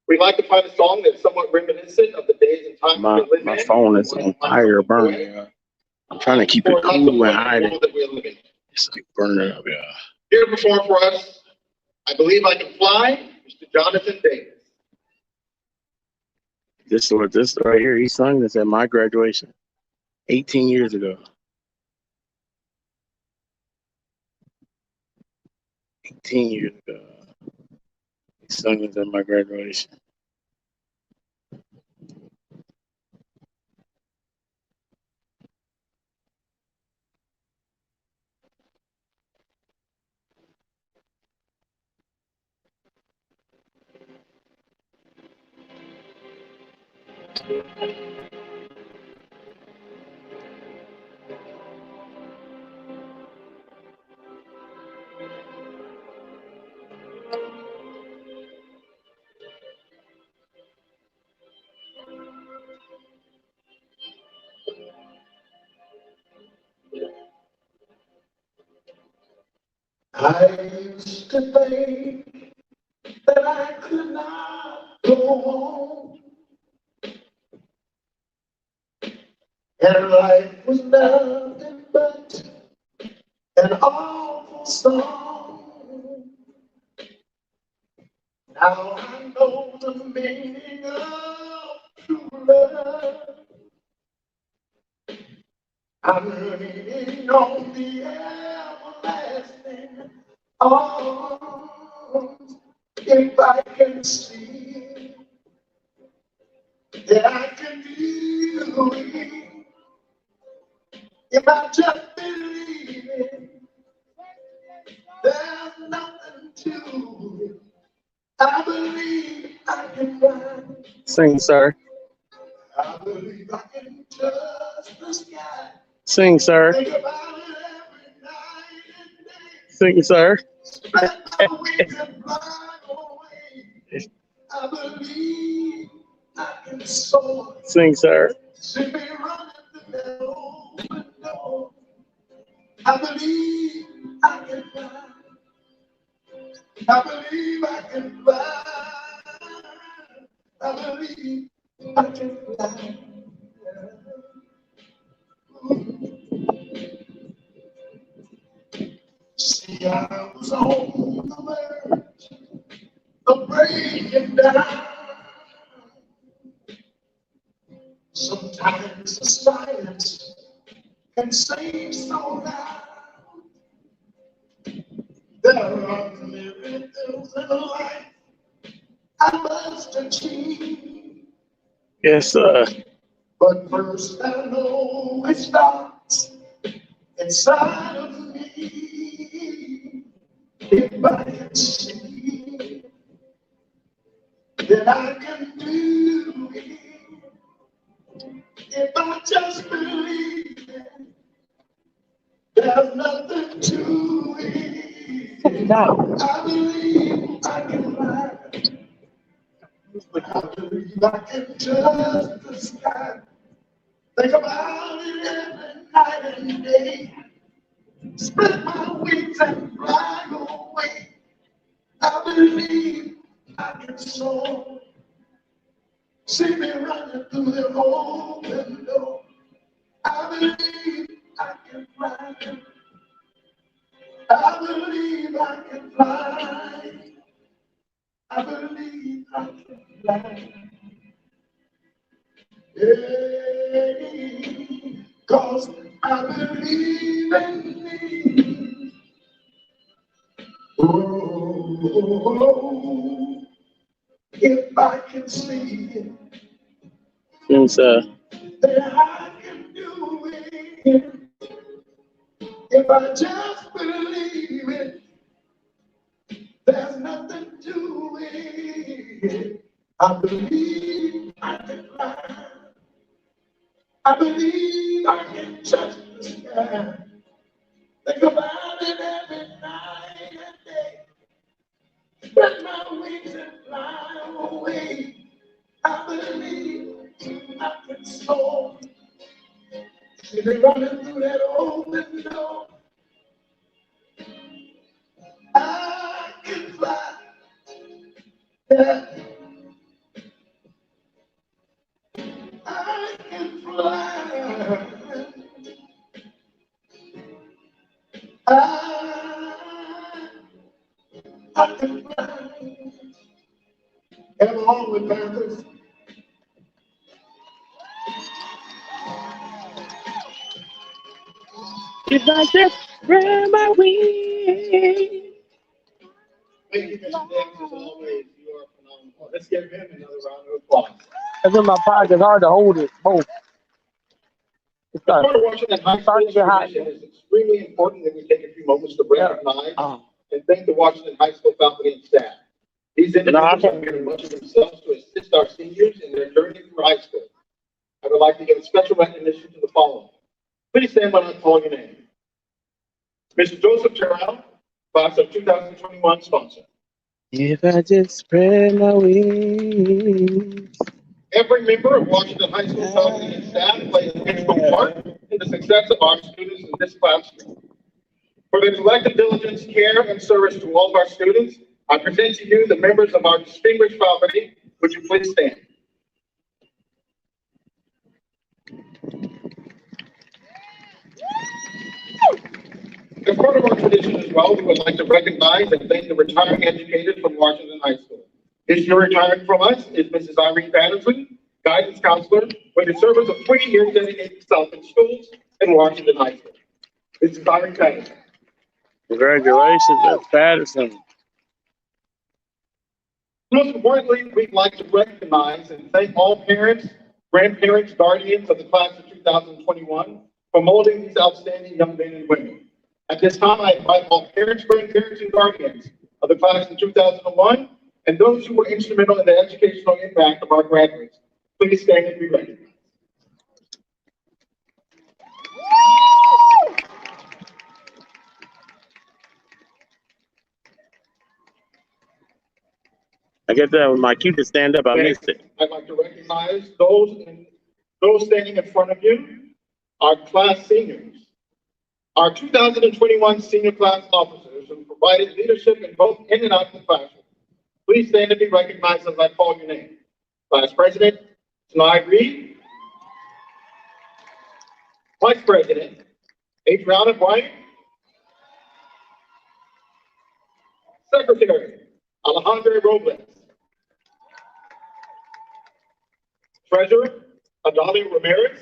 We'd like to find a song that's somewhat reminiscent of the days and times we live in. My phone is on fire burning. I'm trying to keep it cool and hide it. It's like burning up, yeah. Here to perform for us, I Believe I Can Fly, Mr. Jonathan Davis. This right here, he sung this at my graduation 18 years ago. 18 years ago. He sung this at my graduation. I used to think that I could not go on, and life was nothing but an awful song. Now I know the meaning of true love. I'm leaning on the everlasting arms. If I can see that I can do it, if I just believe it, there's nothing to it. I believe I can fly. Sing, sir. I believe I can touch the sky. Sing, sir. Think about it every night and day. Sing, sir. Spread my wings and fly away. I believe I can soar. Sing, sir. See me running through that open door. I believe I can fly. I believe I can fly. I believe I can fly. See, I was on the verge of breaking down. Sometimes the silence can say so loud. There are miracles in life I must achieve. Yes, sir. But first I know it starts inside of me. If I can see that I can do it, if I just believe it, there's nothing to it. I believe I can fly. I believe I can touch the sky. Think about it every night and day. Spread my wings and fly away. I believe I can soar. See me running through the open door. I believe I can fly. I believe I can fly. I believe I can fly. Yeah, 'cause I believe in me. Oh, if I can see it, Yes, sir. then I can do it. If I just believe it, there's nothing to it. I believe I can fly. I believe I can touch the sky. Think about it every night and day. Spread my wings and fly away. I believe I can soar. See me running through that open door. I can fly. Yeah. I can fly. I can fly. Come on with Panthers. If I just spread my wings. Thank you, Mr. Dix, as always. You are phenomenal. Let's give him another round of applause. That's in my pocket. It's hard to hold it. Both. It's The hard. part of Washington High School's tradition is extremely important that we take a few moments to recognize and thank the Washington High School faculty and staff. These individuals have given much of themselves to assist our seniors in their journey through high school. I would like to give special recognition to the following. Please stand when I call your name. Mr. Joseph Terrell, class of 2021 sponsor. If I just spread my wings. Every member of Washington High School faculty and staff plays an integral part in the success of our students in this classroom. For their collective diligence, care, and service to all of our students, I present to you the members of our distinguished faculty. Would you please stand? As part of our tradition as well, we would like to recognize and thank the retiring educators from Washington High School. This year retiring from us is Mrs. Irene Patterson, guidance counselor, with a service of 20 years dedicated to self in schools in Washington High School. Mrs. Irene Patterson. Congratulations, Ms. Patterson. Most importantly, we'd like to recognize and thank all parents, grandparents, guardians of the class of 2021 for molding these outstanding young men and women. At this time, I invite all parents, grandparents, and guardians of the class of 2001 and those who were instrumental in the educational impact of our graduates. Please stand and be recognized. I get that with my cue to stand up. I missed it. I'd like to recognize those standing in front of you, our class seniors. Our 2021 senior class officers who provided leadership in both in and out of the classroom. Please stand and be recognized as I call your name. Class President, Tanai Reed. Vice President, Adriana Bryant. Secretary, Alejandro Robles. Treasurer, Adalia Ramirez.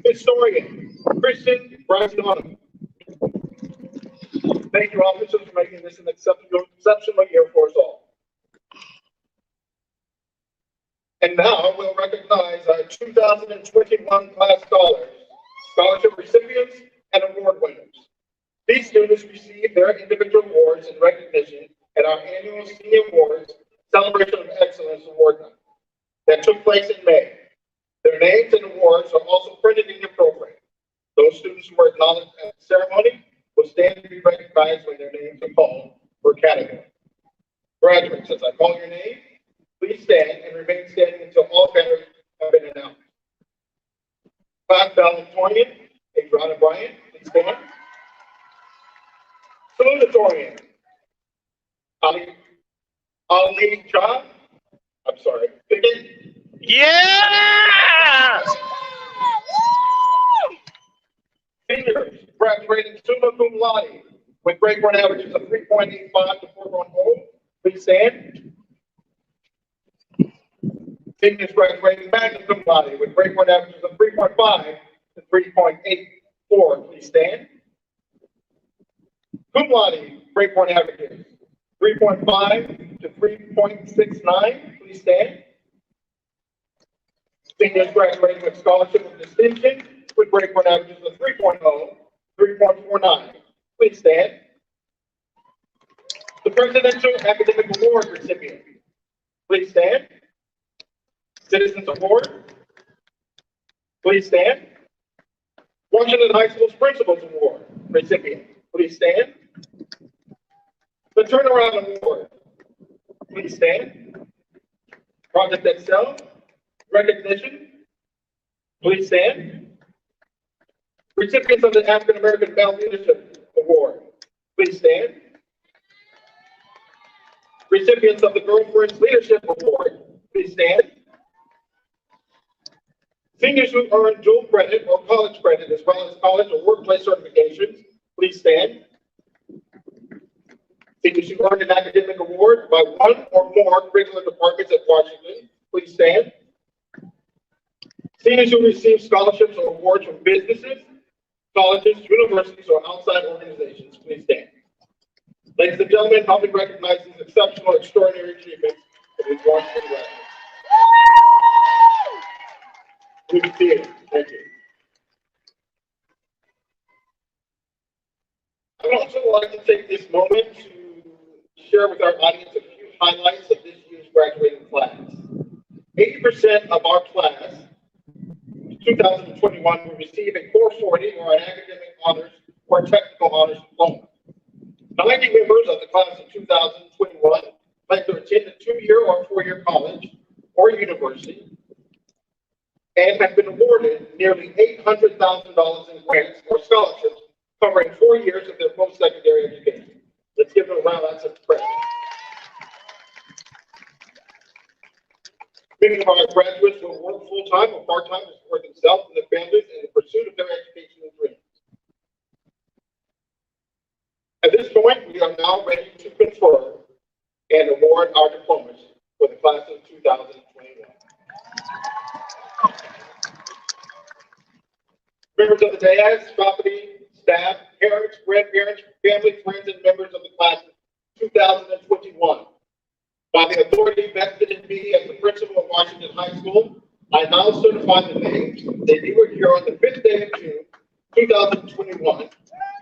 Historian, Christian Brasdano. Thank you, officers, for making this an exceptional year for us all. And now we'll recognize our 2021 class scholars, scholarship recipients, and award winners. These students received their individual awards and recognition at our annual Senior Awards Celebration of Excellence Award Night that took place in May. Their names and awards are also printed in your program. Those students who were acknowledged at the ceremony will stand to be recognized when their names are called for category. Graduates, as I call your name, please stand and remain standing until all banners have been announced. Class valedictorian, Adriana Bryant, please stand. Salutatorian, Ali Cha, Pickett. Yeah! Seniors graduating summa cum laude with grade point averages of 3.85 to 4.0. Please stand. Seniors graduating magna cum laude with grade point averages of 3.5 to 3.84. Please stand. Cum laude grade point averages 3.5 to 3.69. Please stand. Seniors graduating with scholarship of distinction with grade point averages of 3.0, 3.49. Please stand. The Presidential Academic Award recipient. Please stand. Citizens Award. Please stand. Washington High School's Principals Award recipient. Please stand. The Turnaround Award. Please stand. Project Excel. Recognition. Please stand. Recipients of the African American Male Leadership Award. Please stand. Recipients of the Girlfriends Leadership Award. Please stand. Seniors who earn dual credit or college credit as well as college or workplace certifications. Please stand. Seniors who earned an academic award by one or more curricular departments at Washington. Please stand. Seniors who receive scholarships or awards from businesses, colleges, universities, or outside organizations, please stand. Ladies and gentlemen, help me recognize these exceptional, extraordinary achievements of these Washington graduates. Good to see you. Thank you. I'd also like to take this moment to share with our audience a few highlights of this year's graduating class. 80% of our class 2021 will receive a 440 or an academic honors or technical honors diploma. 90 members of the class of 2021 plan to attend a 2-year or 4-year college or university, and has been awarded nearly $800,000 in grants or scholarships covering 4 years of their post-secondary education. Let's give them a round of applause. Many of our graduates will work full-time or part-time to support themselves and their families in the pursuit of their educational dreams. At this point, we are now ready to confer and award our diplomas for the class of 2021. Members of the dais, faculty, staff, parents, grandparents, family, friends, and members of the class of 2021. By the authority vested in me as the principal of Washington High School, I now certify the names that you were here on the 5th day of June, 2021,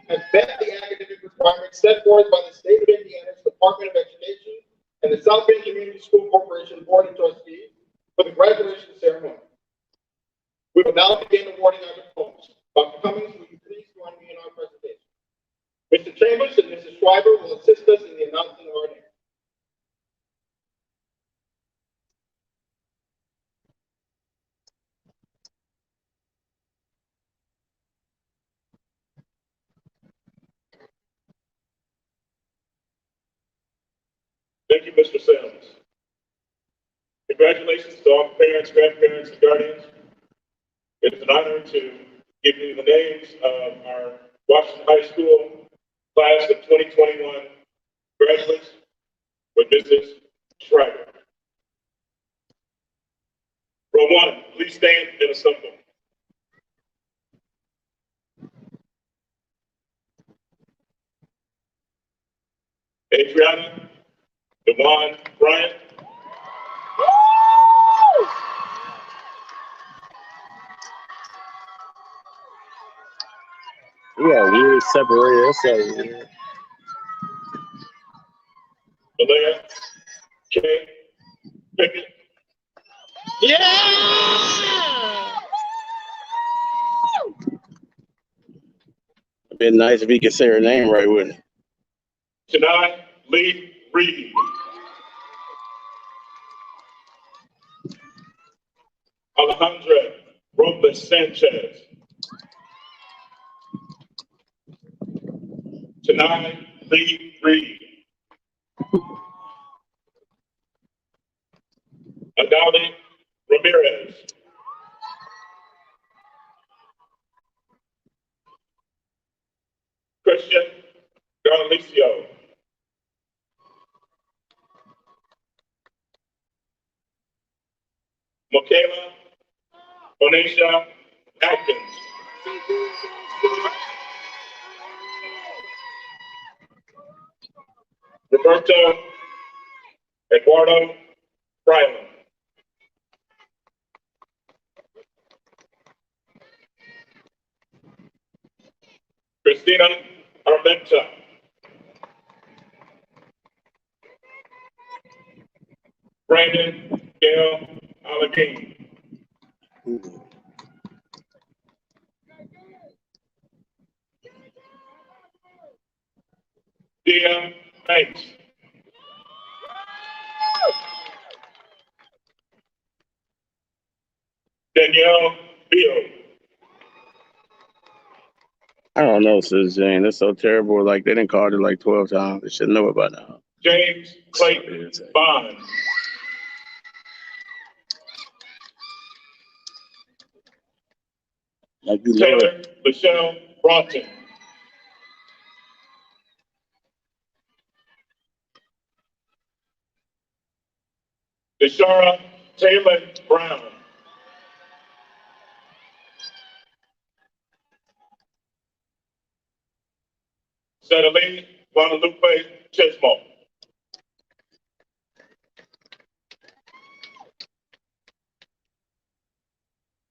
and met the academic requirements set forth by the state of Indiana's Department of Education and the South Bend Community School Corporation Board of Trustees for the graduation ceremony. We will now begin awarding our diplomas. Dr. Cummings, will you please join me in our presentation? Mr. Chambers and Mrs. Schreiber will assist us in the announcement of our names. Thank you, Mr. Sims. Congratulations to all the parents, grandparents, and guardians. It's an honor to give you the names of our Washington High School class of 2021 graduates with Mrs. Schreiber. Row 1, please stand and assemble. Adriana Dewan Bryant. Yeah, weird separated. That's so weird. Malaya K. Pickett. Yeah! It'd been nice if he could say her name right, wouldn't it? Tanai Lee Reed. Alejandra Robles Sanchez. Tanai Lee Reed. Adali Ramirez. Christian Garlicio. Michaela Onesha Atkins. Roberto Eduardo Ryland. Christina Armenta. Brandon Gail Allegheny. Dia Banks. Danielle Beal. I don't know, Sis Jane. That's so terrible. Like, they didn't call it like 12 times. They should know about now. James Clayton Bond. Like, you know Taylor it. Michelle Broughton. Deshara Taylor Brown. Sedalee Guadalupe Chismo.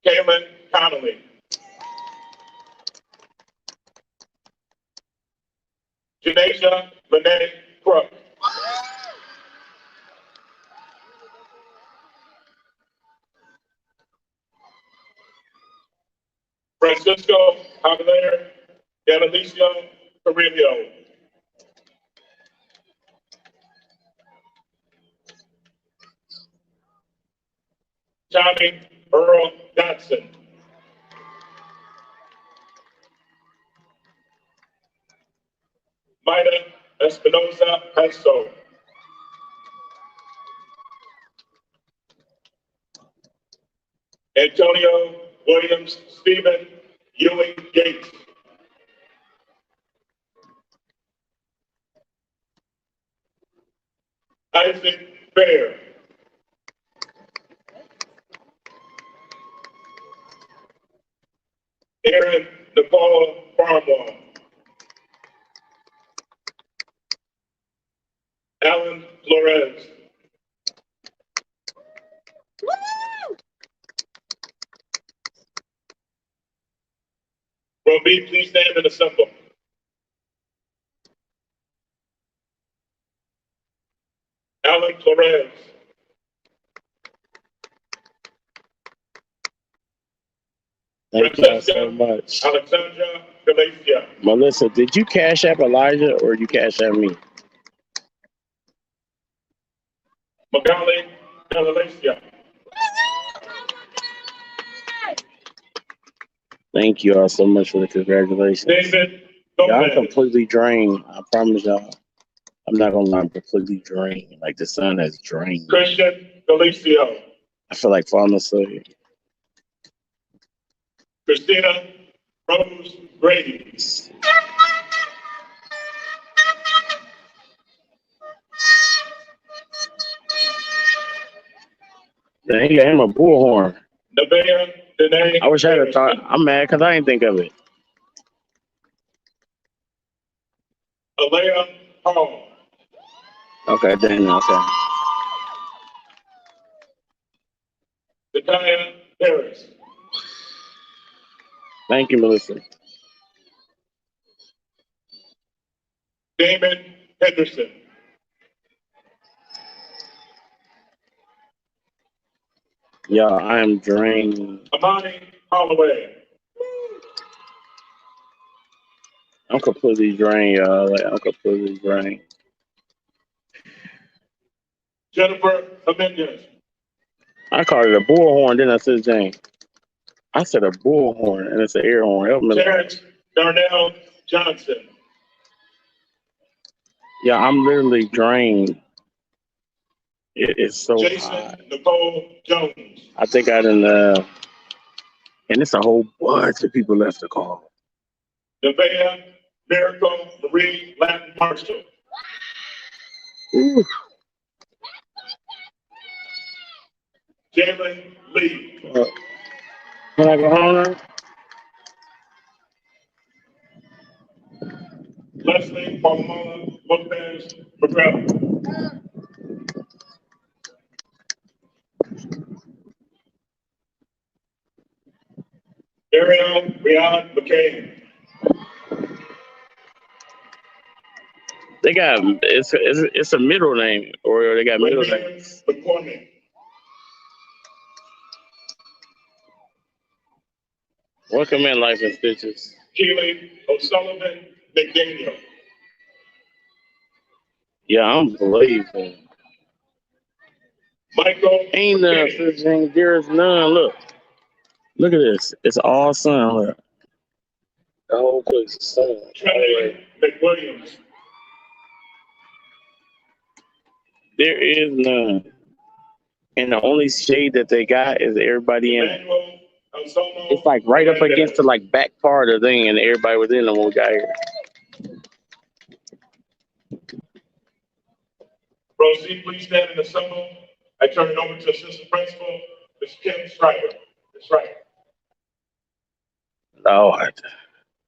Kaylin Connolly. Janasia Lene Crook. Francisco Javier Delalicio Carrillo. Tommy Earl Dodson. Maida Espinosa Peso. Antonio Williams Stephen Ewing Gates. Isaac Fair. Aaron Nicole Farmwell. Alan Flores. Will be please stand and assemble. Alan Flores. Thank you so much. Alexandra Galicia. Melissa, did you cash app Elijah or you cash app me? Magali Galicia. Thank you all so much for the congratulations. David Yeah, I'm Gomez. completely drained. I promise y'all. I'm not gonna lie, I'm completely drained. Like the sun has drained me. Christian Galicio. I feel like falling asleep. Christina Rose Grady. Dang, he am a bullhorn. Nevaeh Danae. I wish I had thought. I'm mad because I didn't think of it. Alea Hall. Okay, then okay. Zakaya Harris. Thank you, Melissa. Damon Henderson. Yeah, I am drained. Amani Holloway. I'm completely drained, y'all. Like, I'm completely drained. Jennifer Dominguez. I called it a bullhorn, then I said Jane. I said a bullhorn, and it's an air horn. Help me. Terrence Darnell Johnson. Yeah, I'm literally drained. It's so Jason hot. Nicole Jones. I think I done, and it's a whole bunch of people left to call. Nevaeh Miracle Marie Latin Marshall. Ooh. Jalen Lee. Can I go home now? Leslie Palmola Lopez McGrath. Ariel Riyad McCain. They got it's a middle name, or they got middle names. McCormick. Welcome in, Life in Stitches. Keely O'Sullivan McDaniel. Yeah, I'm believing. Michael Ain't no such thing. There is none. Look at this. It's all sun. Look. The whole place is sun. Trey McWilliams. There is none. And the only shade that they got is everybody in it. Emmanuel Anselmo It's like right up Hernandez. against the like back part of the thing, and everybody was in them when we got here. Proceed, please stand and assemble. I turn it over to Assistant Principal, Ms. Kim Schreiber. Ms. Schreiber. Lord.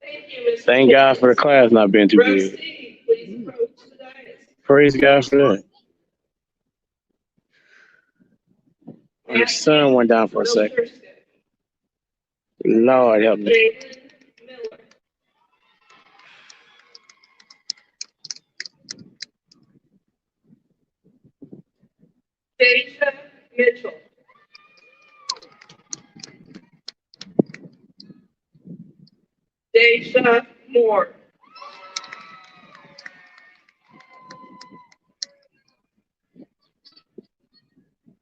Thank you, Mr. Thank God for the class not being too good. Proceed, please approach the dais. Praise God for that. The sun went down for a second. Lord help me. David Miller. Deja Mitchell. Deja Moore.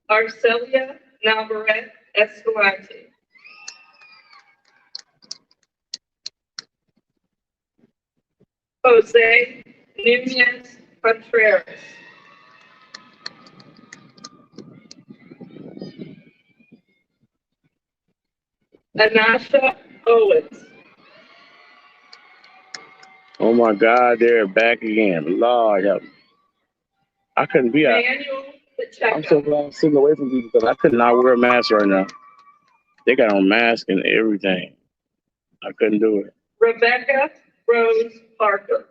Arcelia Navarrete Escalante. Jose Nunez Contreras. Anasha Owens. Oh my God, they're back again. Lord help me. I couldn't be out. Manuel I'm so Pacheco. glad I'm sitting away from people because I could not wear a mask right now. They got on masks and everything. I couldn't do it. Rebecca Rose Parker.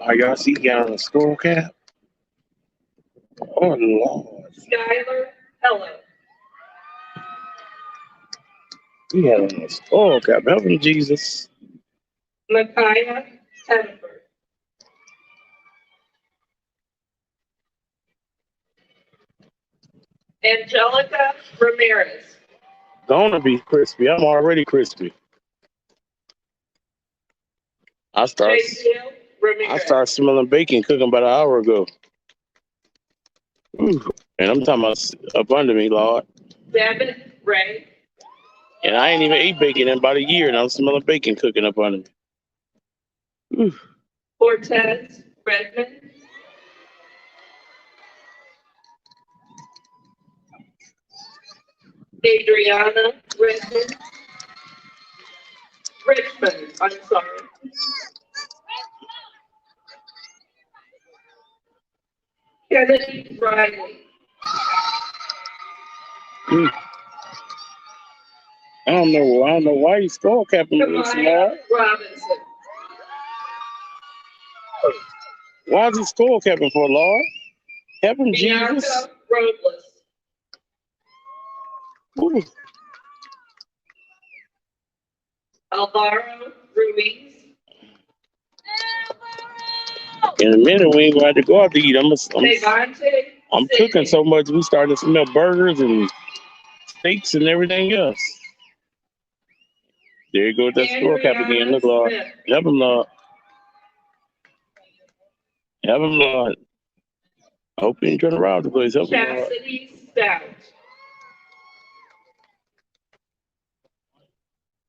Oh, y'all see he got on a skull cap? Oh Lord. Skylar Hello. He had on a skull cap. Help me, Jesus. Micaiah Hemford. Angelica Ramirez. Gonna be crispy. I'm already crispy. I start Ramirez. smelling bacon cooking about an hour ago. Ooh. And I'm talking about up under me, Lord. Devin Ray. And I ain't even ate bacon in about a year, and I'm smelling bacon cooking up under me. Ooh. Cortez Redmond. Adriana Redmond. Richmond, I'm sorry. Kennedy Riley. I don't know why you skull capping this, Kamaya Lord. Robinson. Why is he skull capping for, Lord? Help him, Jesus. Bianca Robles. Ooh. Alvaro Ruiz. In a minute, we ain't going to have to go out to eat. Devante I'm cooking so much, we starting to smell burgers and steaks and everything else. There you go with that skull cap again. Look, Lord. Help him, Lord. Help him, Lord. I hope he ain't turn around the place. Help him, Lord. Chastity Stout.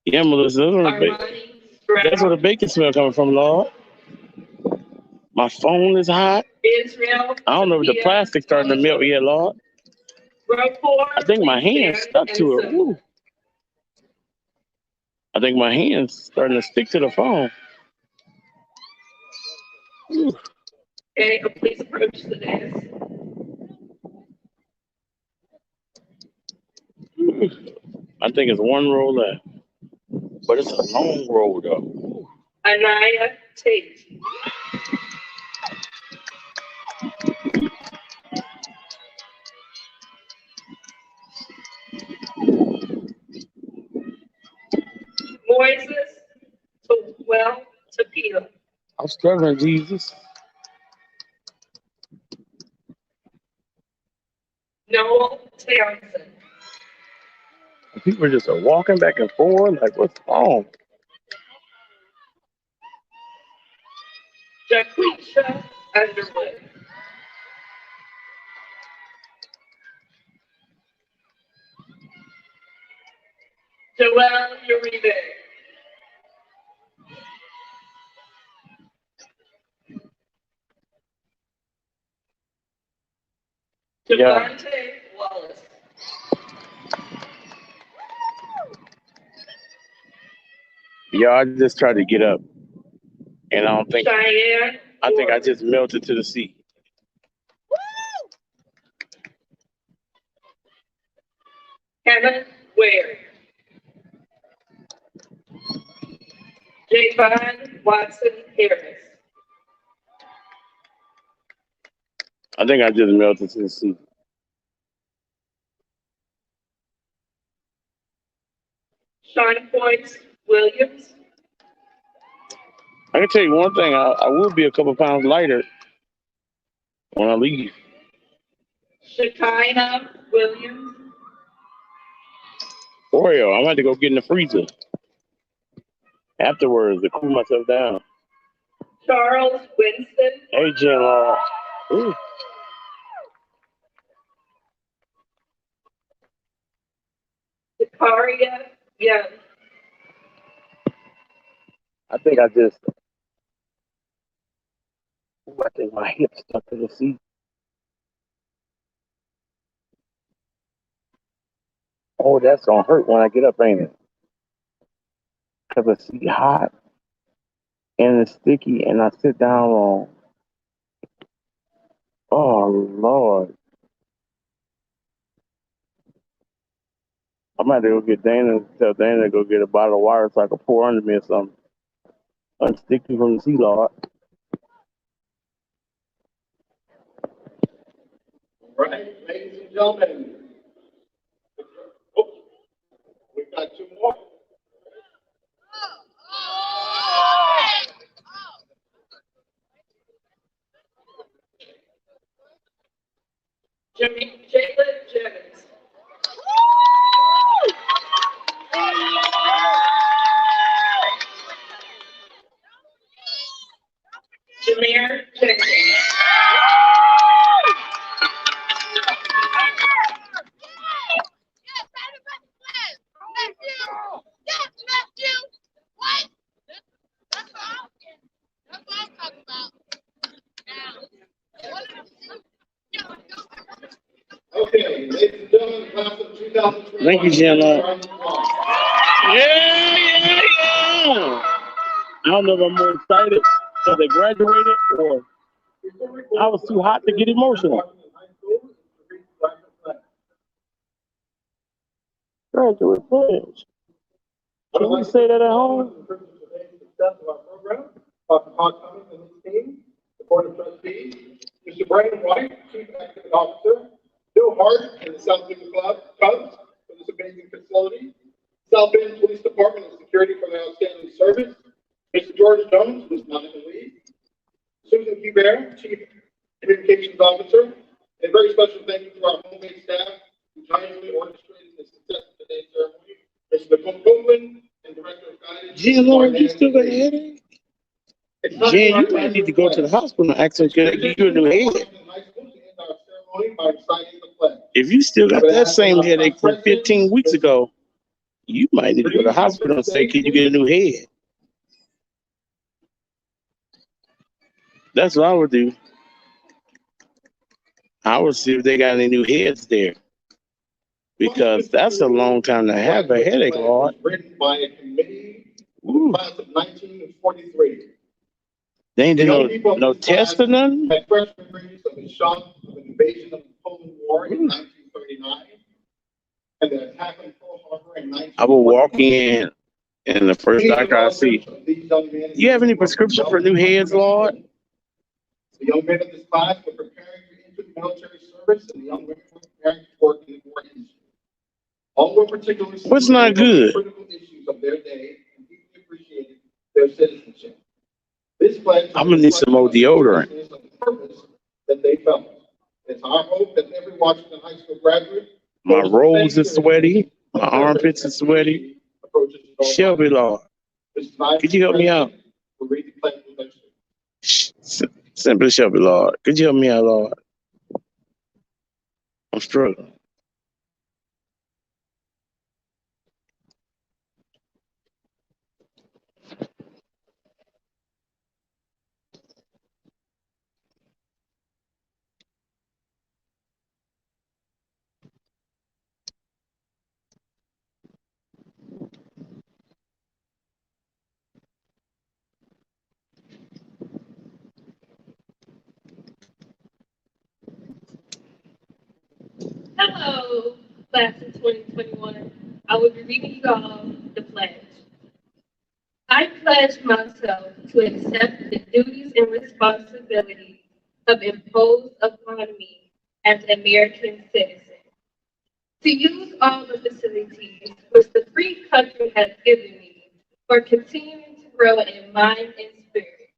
Yeah, Melissa, that's where the bacon smell coming from, Lord. My phone is hot. Israel. I don't know if the plastic starting to melt yet, Lord. I think my hand's stuck to it. Ooh. I think my hand's starting to stick to the phone. Ooh. Okay, please approach the desk. Ooh. I think it's one row left, but it's a long row though. Anaya Tate. Moises Tapia. I'm struggling, Jesus. Noel Townsend. People just are walking back and forth. Like, what's wrong? Jaquisha Underwood. Joelle Uribe. Devontae Wallace. Yeah, I just tried to get up, and I don't think. Cheyenne. I think I just melted to the seat. Hannah Ware. Javon Watson Harris. I think I just melted to the seat. Sean Points Williams. I can tell you one thing. I will be a couple pounds lighter when I leave. Shekinah Williams. Oreo, I'm going to go get in the freezer afterwards to cool myself down. Charles Winston. Hey, Jen. Ooh. Aria Young. I think I just, I think my hip stuck to the seat. Oh, that's gonna hurt when I get up, ain't it? Cause the seat hot and it's sticky, and I sit down wrong. Oh Lord, I'm gonna have to go get Dana. Tell Dana to go get a bottle of water so I can pour under me or something. Unsticky from the seat, Lord. Right, ladies and gentlemen. Oh, we've got two more. Jalen Jennings. Jameer Jenkins. Okay, ladies and gentlemen, class of 2021. Thank you, Gemma. Yeah. I don't know if I'm more excited because they graduated or I was too hot to get emotional. Graduate pledge. Can we say that at home? Dr. Todd Cummings and his team, the Board of Trustees, Mr. Brandon White, Chief Executive Officer, Bill Hart and the South Bend Cubs for this amazing facility, South Bend Police Department and Security for their outstanding service, Mr. George Jones, who's not in the lead, Susan Hubert, Chief Communications Officer, and a very special thank you to our homemade staff who tirelessly orchestrated the success of today's ceremony, Mr. Nicole Copeland and Director of Guidance. Gee, Lord, you still got a headache? Jen, you might need to go to the hospital and ask them to give you a new head. If you still got that same headache from 15 weeks ago, you might need to go to the hospital and say, can you get a new head? That's what I would do. I would see if they got any new heads there. Because that's a long time to have a headache, Lord. Written by a committee of the class of 1943. They ain't did no test or nothing? Had fresh memories of the shock of the invasion of the Poland War in 1939 and the attack on Pearl Harbor in 1940. I will walk in, and the first doctor I see, you have any prescription for new heads, Lord? The young men of this class were preparing to enter the military service, and the young women were preparing to work in the war industry. All were particularly what's not good? Critical issues of their day and deeply appreciated their citizenship. This pledge I'm gonna need some more deodorant. The purpose that they felt. It's our hope that every Washington High School graduate. My rolls are sweaty. My armpits are sweaty. Shelby, Lord, could you help me out? Simply Shelby, Lord, could you help me out, Lord? I'm struggling. Hello, class of 2021. I will be reading you all the pledge. I pledge myself to accept the duties and responsibilities of imposed upon me as an American citizen, to use all the facilities which the free country has given me for continuing to grow in mind and spirit,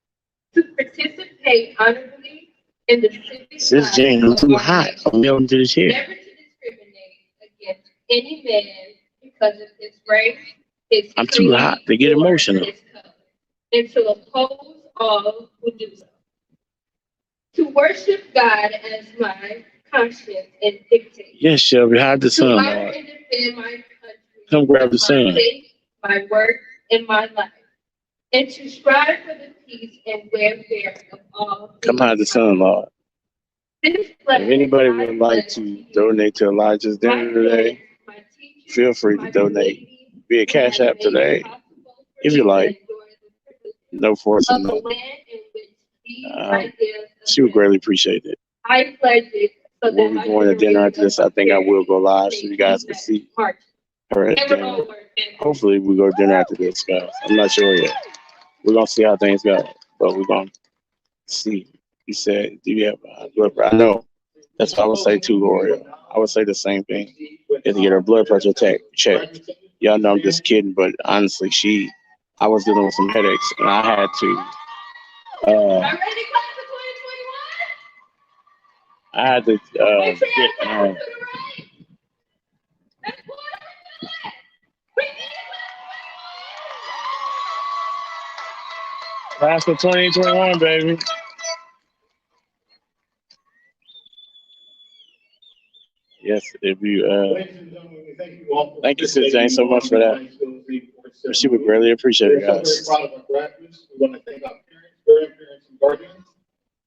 to participate honorably in the civic Sis Jane, I'm too hot. I'm melting to the chair. never to discriminate against any man because of his race, his I'm too hot to get emotional. his color, and to oppose all who do so. To worship God as my conscience and dictate. Yes, Shelby, hide the To sun, honor Lord. and defend my country Come grab the my sun. faith, my work, and my life, and to strive for the peace and welfare of all. Come hide the sun, Lord. This If pledge anybody I would like pledge to donate to Elijah's my dinner today, parents, my teachers, feel free to my donate community, via who Cash have App made it today, possible for if me you to like. enjoy the privilege No force of in the that. land in which these Uh, ideas she would exist. greatly appreciate it. I pledge it so We'll that be my going to dinner after generation this. I think I will go live so may you guys keep can see that march her at ever dinner. onward and Hopefully we go to dinner after this, guys. I'm not sure yet. We're gonna see how things go, but we're gonna see. You said, do you have blood pressure? I know. That's what I would say too, Gloria. I would say the same thing. Is to get her blood pressure checked. Y'all know I'm just kidding, but honestly, I was dealing with some headaches, and I had to. I'm ready, class of 2021. I had to Make sure you get. have to the right. That's what I'm doing. We need Class of 2021, baby. Yes, if you. Ladies and gentlemen, we thank you all for Thank you, Sis Jane, so much for that. She would greatly appreciate it, We're so guys. very proud of our graduates. We want to thank our parents, grandparents, and guardians,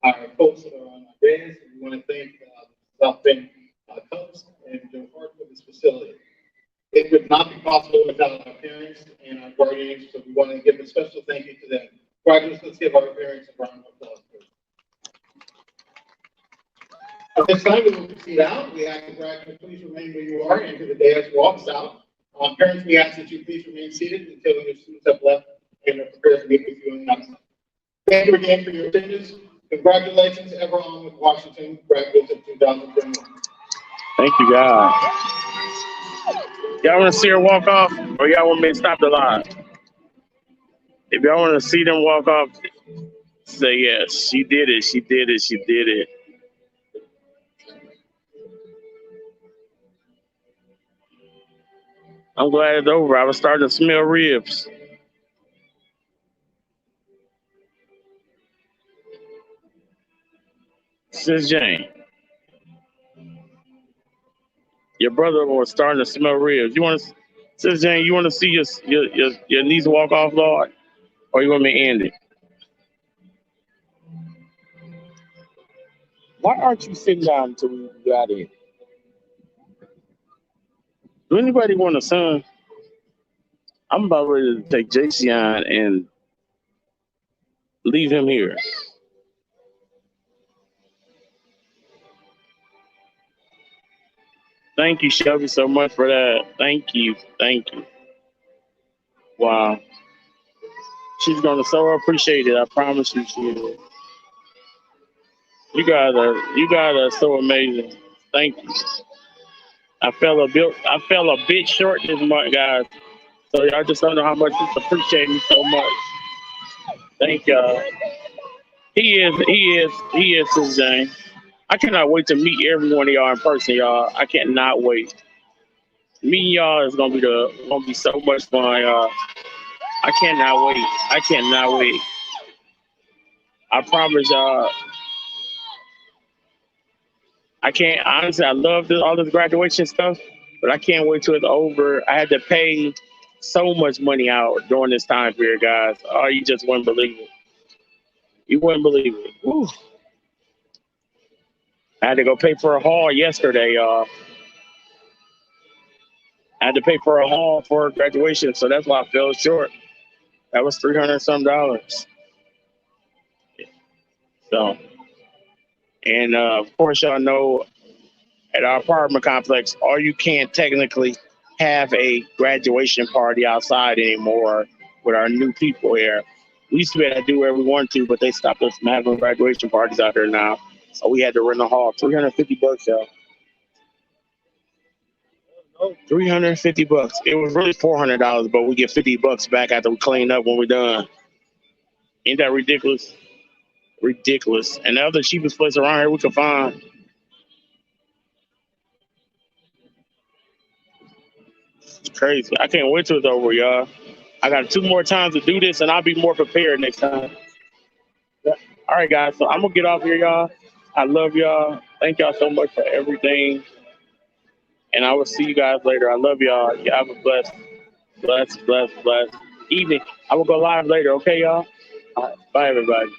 our folks that are on our days, and we want to thank South Bend Cubs and Joe Hart for this facility. It would not be possible without our parents and our guardians, so we want to give a special thank you to them. Graduates, let's give our parents a round of applause, please. At this time, we will proceed out. We ask the graduates, please remain where you are and to the dais walks out. Parents, we ask that you please remain seated until your students have left and are prepared to meet with you on the outside. Thank you again for your attendance. Congratulations, ever on with Washington, graduates of 2021. Thank you, guys. Y'all want to see her walk off, or y'all want me to stop the live? If y'all want to see them walk off, say yes. She did it. She did it. She did it. I'm glad it's over. I was starting to smell ribs. Sis Jane, your brother was starting to smell ribs. You want to, Sis Jane? You want to see your niece walk off, Lord, or you want me to end it? Why aren't you sitting down until we got in? Do anybody want a son? I'm about ready to take Jason and leave him here. Thank you, Shelby, so much for that. Thank you. Thank you. Wow. She's going to so appreciate it. I promise you she is. You guys are so amazing. Thank you. I fell a bit short this month, guys. So y'all just don't know how much you appreciate me so much. Thank y'all. He is Sis Jane. I cannot wait to meet every one of y'all in person, y'all. I cannot wait. Meeting y'all is gonna be so much fun, y'all. I cannot wait. I cannot wait. I promise y'all. I can't honestly. I love all this graduation stuff, but I can't wait till it's over. I had to pay so much money out during this time period, guys. Oh, you just wouldn't believe it. You wouldn't believe it. Whew. I had to go pay for a hall yesterday, y'all. I had to pay for a hall for graduation, so that's why I fell short. That was $300 some. So, and of course, y'all know at our apartment complex, or you can't technically have a graduation party outside anymore with our new people here. We used to be able to do whatever we wanted to, but they stopped us from having graduation parties out here now. So we had to rent a hall. $350, y'all. $350. It was really $400, but we get $50 back after we clean up when we're done. Ain't that ridiculous? Ridiculous. And the other cheapest place around here we could find. It's crazy. I can't wait till it's over, y'all. I got 2 more times to do this, and I'll be more prepared next time. All right, guys. So I'm gonna get off here, y'all. I love y'all. Thank y'all so much for everything. And I will see you guys later. I love y'all. You have a blessed evening. I will go live later. Okay, y'all? All right. Bye, everybody.